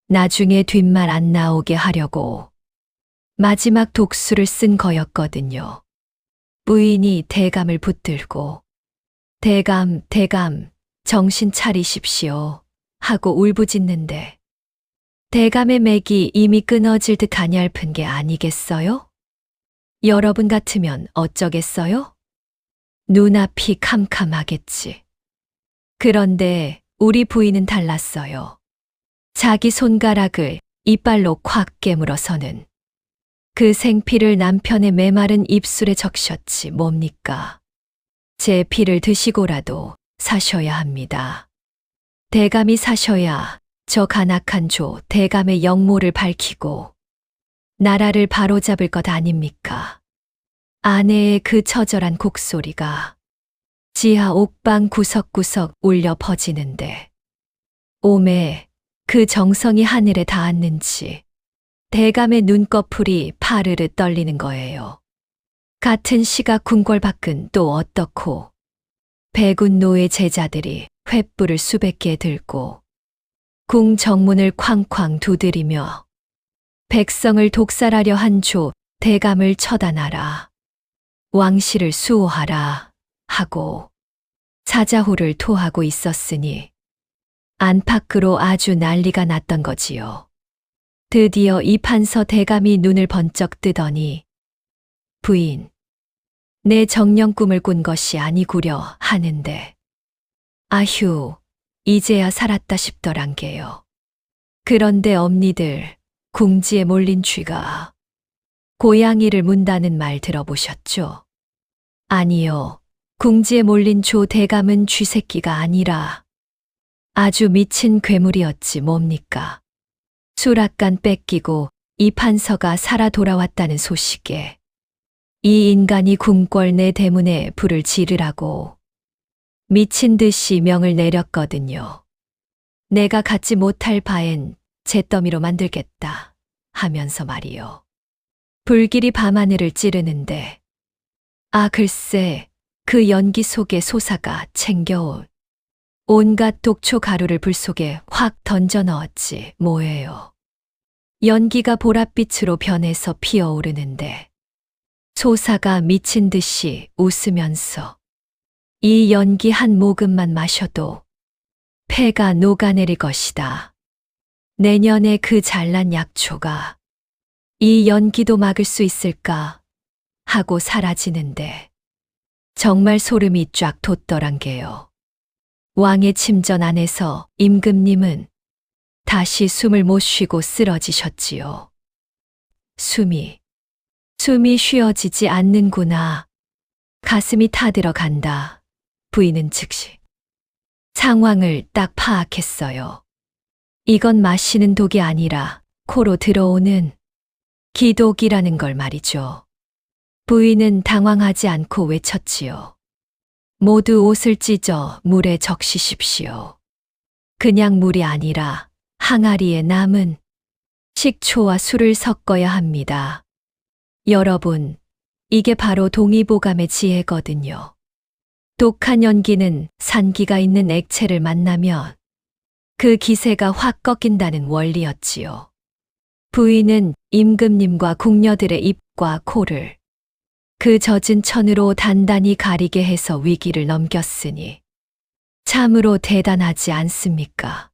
나중에 뒷말 안 나오게 하려고 마지막 독수를 쓴 거였거든요. 부인이 대감을 붙들고 대감, 정신 차리십시오 하고 울부짖는데 대감의 맥이 이미 끊어질 듯 가냘픈 게 아니겠어요? 여러분 같으면 어쩌겠어요? 눈앞이 캄캄하겠지. 그런데 우리 부인은 달랐어요. 자기 손가락을 이빨로 콱 깨물어서는 그 생피를 남편의 메마른 입술에 적셨지 뭡니까? 제 피를 드시고라도 사셔야 합니다. 대감이 사셔야 저 간악한 조 대감의 영모를 밝히고 나라를 바로잡을 것 아닙니까? 아내의 그 처절한 곡소리가 지하 옥방 구석구석 울려 퍼지는데 오매 그 정성이 하늘에 닿았는지 대감의 눈꺼풀이 파르르 떨리는 거예요. 같은 시각 궁궐 밖은 또 어떻고 백운 노예 제자들이 횃불을 수백 개 들고 궁 정문을 쾅쾅 두드리며 백성을 독살하려 한 조 대감을 처단하라, 왕실을 수호하라 하고 사자후를 토하고 있었으니 안팎으로 아주 난리가 났던 거지요. 드디어 이판서 대감이 눈을 번쩍 뜨더니 부인, 내 정령 꿈을 꾼 것이 아니구려 하는데 아휴, 이제야 살았다 싶더란 게요. 그런데 엄니들 궁지에 몰린 쥐가 고양이를 문다는 말 들어보셨죠? 아니요, 궁지에 몰린 조 대감은 쥐새끼가 아니라 아주 미친 괴물이었지 뭡니까? 수락관 뺏기고 이판서가 살아 돌아왔다는 소식에 이 인간이 궁궐 내 대문에 불을 지르라고 미친 듯이 명을 내렸거든요. 내가 갖지 못할 바엔 잿더미로 만들겠다 하면서 말이요. 불길이 밤하늘을 찌르는데 아, 글쎄, 그 연기 속에 소사가 챙겨온 온갖 독초 가루를 불 속에 확 던져 넣었지 뭐예요. 연기가 보랏빛으로 변해서 피어오르는데 소사가 미친 듯이 웃으면서 이 연기 한 모금만 마셔도 폐가 녹아내릴 것이다. 내년에 그 잘난 약초가 이 연기도 막을 수 있을까 하고 사라지는데 정말 소름이 쫙 돋더란 게요. 왕의 침전 안에서 임금님은 다시 숨을 못 쉬고 쓰러지셨지요. 숨이 쉬어지지 않는구나. 가슴이 타들어간다. 부인은 즉시 상황을 딱 파악했어요. 이건 마시는 독이 아니라 코로 들어오는 기독이라는 걸 말이죠. 부인은 당황하지 않고 외쳤지요. 모두 옷을 찢어 물에 적시십시오. 그냥 물이 아니라 항아리에 남은 식초와 술을 섞어야 합니다. 여러분, 이게 바로 동의보감의 지혜거든요. 독한 연기는 산기가 있는 액체를 만나면 그 기세가 확 꺾인다는 원리였지요. 부인은 임금님과 궁녀들의 입과 코를 그 젖은 천으로 단단히 가리게 해서 위기를 넘겼으니 참으로 대단하지 않습니까?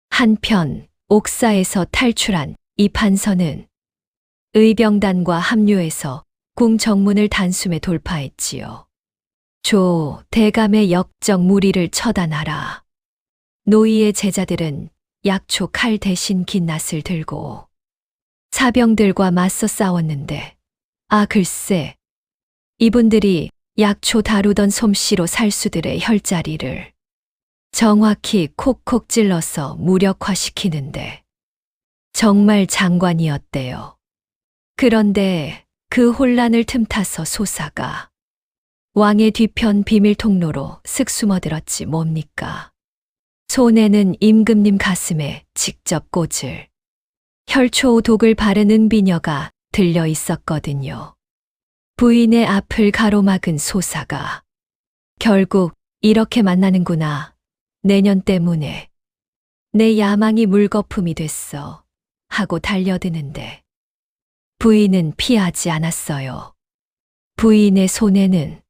한편 옥사에서 탈출한 이 판서는 의병단과 합류해서 궁 정문을 단숨에 돌파했지요. 조 대감의 역적 무리를 처단하라. 노이의 제자들은 약초 칼 대신 긴 낫을 들고 사병들과 맞서 싸웠는데 글쎄 이분들이 약초 다루던 솜씨로 살수들의 혈자리를 정확히 콕콕 찔러서 무력화시키는데 정말 장관이었대요. 그런데 그 혼란을 틈타서 소사가 왕의 뒤편 비밀 통로로 슥 숨어들었지 뭡니까? 손에는 임금님 가슴에 직접 꽂을 혈초 독을 바른 은비녀가 들려 있었거든요. 부인의 앞을 가로막은 소사가 결국 이렇게 만나는구나. 내년 때문에 내 야망이 물거품이 됐어. 하고 달려드는데 부인은 피하지 않았어요. 부인의 손에는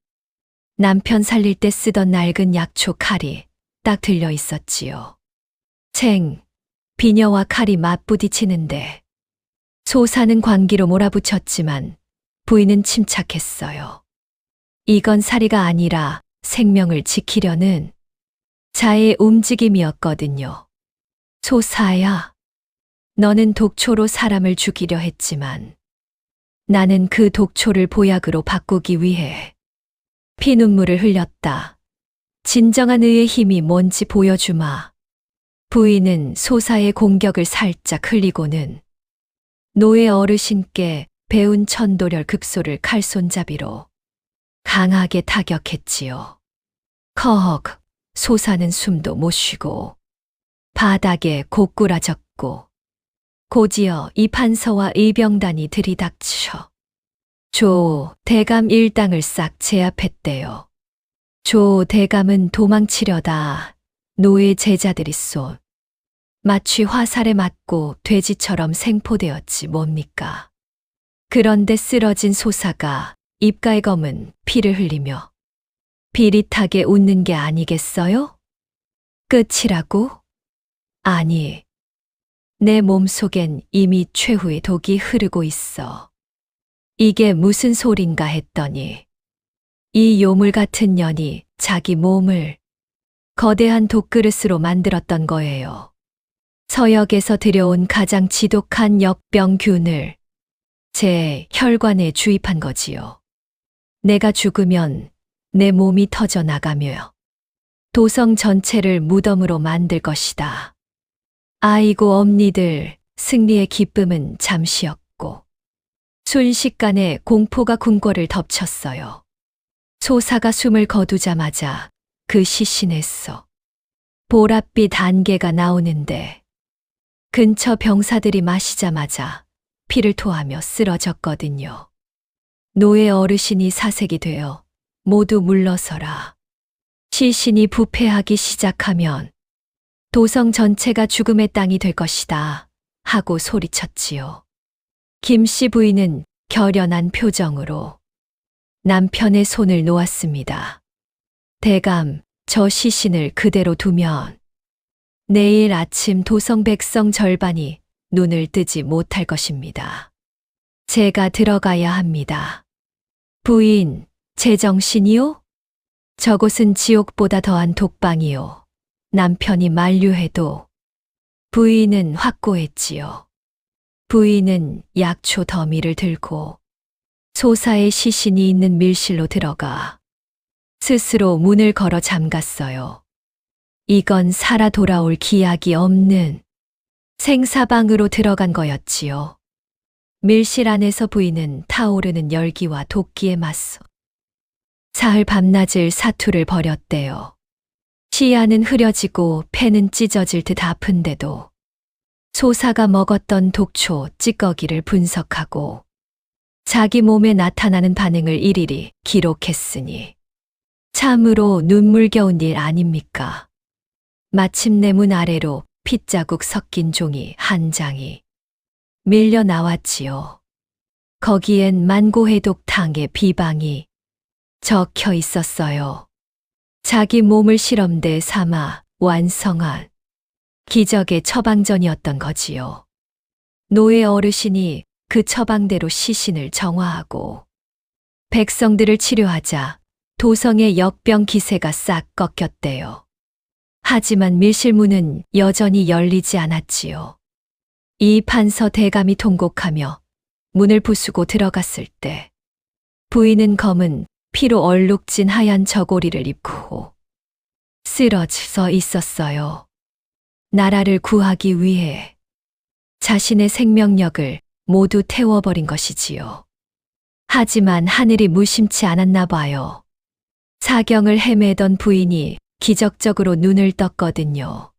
남편 살릴 때 쓰던 낡은 약초 칼이 딱 들려 있었지요. 챙, 비녀와 칼이 맞부딪히는데 소사는 광기로 몰아붙였지만 부인은 침착했어요. 이건 살이가 아니라 생명을 지키려는 자의 움직임이었거든요. 소사야, 너는 독초로 사람을 죽이려 했지만 나는 그 독초를 보약으로 바꾸기 위해 피눈물을 흘렸다. 진정한 의의 힘이 뭔지 보여주마. 부인은 소사의 공격을 살짝 흘리고는 노예 어르신께 배운 천도렬 극소를 칼손잡이로 강하게 타격했지요. 커헉, 소사는 숨도 못 쉬고 바닥에 고꾸라졌고 곧이어 이 판서와 의병단이 들이닥쳐 조 대감 일당을 싹 제압했대요. 조 대감은 도망치려다 노예 제자들이 쏜 마취 화살에 맞고 돼지처럼 생포되었지 뭡니까? 그런데 쓰러진 소사가 입가에 검은 피를 흘리며 비릿하게 웃는 게 아니겠어요? 끝이라고? 아니, 내 몸속엔 이미 최후의 독이 흐르고 있어. 이게 무슨 소린가 했더니 이 요물 같은 년이 자기 몸을 거대한 독그릇으로 만들었던 거예요. 서역에서 들여온 가장 지독한 역병균을 제 혈관에 주입한 거지요. 내가 죽으면 내 몸이 터져 나가며 도성 전체를 무덤으로 만들 것이다. 아이고 엄니들, 승리의 기쁨은 잠시였고 순식간에 공포가 궁궐을 덮쳤어요. 소사가 숨을 거두자마자 그 시신에서 보랏빛 안개가 나오는데 근처 병사들이 마시자마자 피를 토하며 쓰러졌거든요. 노예 어르신이 사색이 되어 모두 물러서라. 시신이 부패하기 시작하면 도성 전체가 죽음의 땅이 될 것이다 하고 소리쳤지요. 김씨 부인은 결연한 표정으로 남편의 손을 놓았습니다. 대감, 저 시신을 그대로 두면 내일 아침 도성 백성 절반이 눈을 뜨지 못할 것입니다. 제가 들어가야 합니다. 부인, 제정신이요? 저곳은 지옥보다 더한 독방이요. 남편이 만류해도 부인은 확고했지요. 부인은 약초 더미를 들고 소사의 시신이 있는 밀실로 들어가 스스로 문을 걸어 잠갔어요. 이건 살아 돌아올 기약이 없는 생사방으로 들어간 거였지요. 밀실 안에서 부이는 타오르는 열기와 도끼에 맞서 사흘 밤낮을 사투를 벌였대요. 시야는 흐려지고 폐는 찢어질 듯 아픈데도 소사가 먹었던 독초 찌꺼기를 분석하고 자기 몸에 나타나는 반응을 일일이 기록했으니 참으로 눈물겨운 일 아닙니까? 마침내 문 아래로 핏자국 섞인 종이 한 장이 밀려 나왔지요. 거기엔 만고해독탕의 비방이 적혀 있었어요. 자기 몸을 실험대 삼아 완성한 기적의 처방전이었던 거지요. 노예 어르신이 그 처방대로 시신을 정화하고 백성들을 치료하자 도성의 역병 기세가 싹 꺾였대요. 하지만 밀실문은 여전히 열리지 않았지요. 이 판서 대감이 통곡하며 문을 부수고 들어갔을 때 부인은 검은 피로 얼룩진 하얀 저고리를 입고 쓰러져 있었어요. 나라를 구하기 위해 자신의 생명력을 모두 태워버린 것이지요. 하지만 하늘이 무심치 않았나 봐요. 사경을 헤매던 부인이 기적적으로 눈을 떴거든요.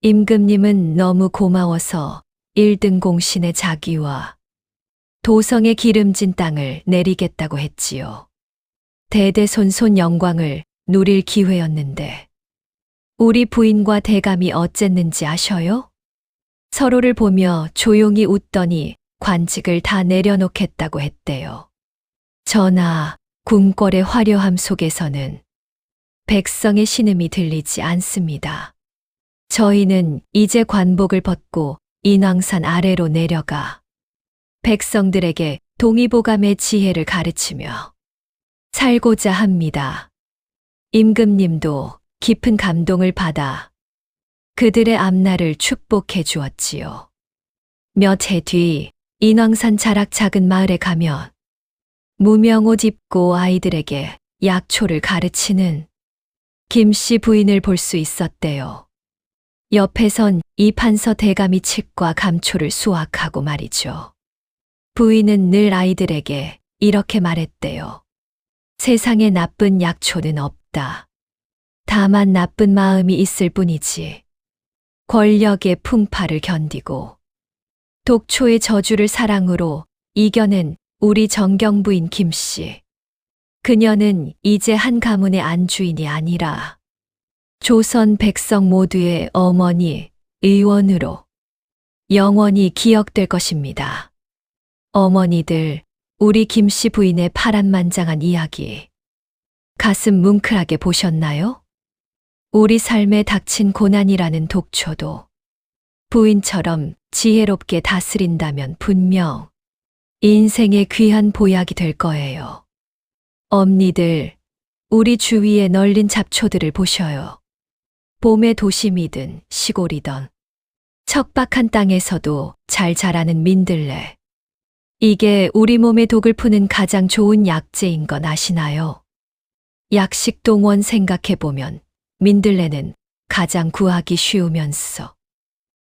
임금님은 너무 고마워서 1등 공신의 자기와 도성의 기름진 땅을 내리겠다고 했지요. 대대손손 영광을 누릴 기회였는데 우리 부인과 대감이 어쨌는지 아셔요? 서로를 보며 조용히 웃더니 관직을 다 내려놓겠다고 했대요. 전하, 궁궐의 화려함 속에서는 백성의 신음이 들리지 않습니다. 저희는 이제 관복을 벗고 인왕산 아래로 내려가 백성들에게 동의보감의 지혜를 가르치며 살고자 합니다. 임금님도 깊은 감동을 받아 그들의 앞날을 축복해 주었지요. 몇 해 뒤 인왕산 자락 작은 마을에 가면 무명옷 입고 아이들에게 약초를 가르치는 김씨 부인을 볼 수 있었대요. 옆에선 이 판서 대감이 칡과 감초를 수확하고 말이죠. 부인은 늘 아이들에게 이렇게 말했대요. 세상에 나쁜 약초는 없다. 다만 나쁜 마음이 있을 뿐이지. 권력의 풍파를 견디고 독초의 저주를 사랑으로 이겨낸 우리 정경부인 김씨. 그녀는 이제 한 가문의 안주인이 아니라 조선 백성 모두의 어머니, 의원으로 영원히 기억될 것입니다. 어머니들, 우리 김씨 부인의 파란만장한 이야기 가슴 뭉클하게 보셨나요? 우리 삶에 닥친 고난이라는 독초도 부인처럼 지혜롭게 다스린다면 분명 인생의 귀한 보약이 될 거예요. 엄니들, 우리 주위에 널린 잡초들을 보셔요. 봄의 도심이든 시골이던 척박한 땅에서도 잘 자라는 민들레. 이게 우리 몸의 독을 푸는 가장 좋은 약재인 건 아시나요? 약식동원 생각해보면 민들레는 가장 구하기 쉬우면서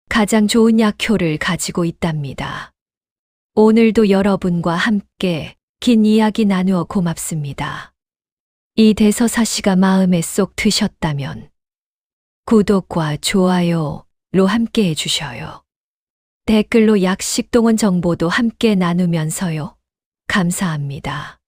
가장 좋은 약효를 가지고 있답니다. 오늘도 여러분과 함께 긴 이야기 나누어 고맙습니다. 이 대서사시가 마음에 쏙 드셨다면 구독과 좋아요로 함께 해주셔요. 댓글로 약식동원 정보도 함께 나누면서요. 감사합니다.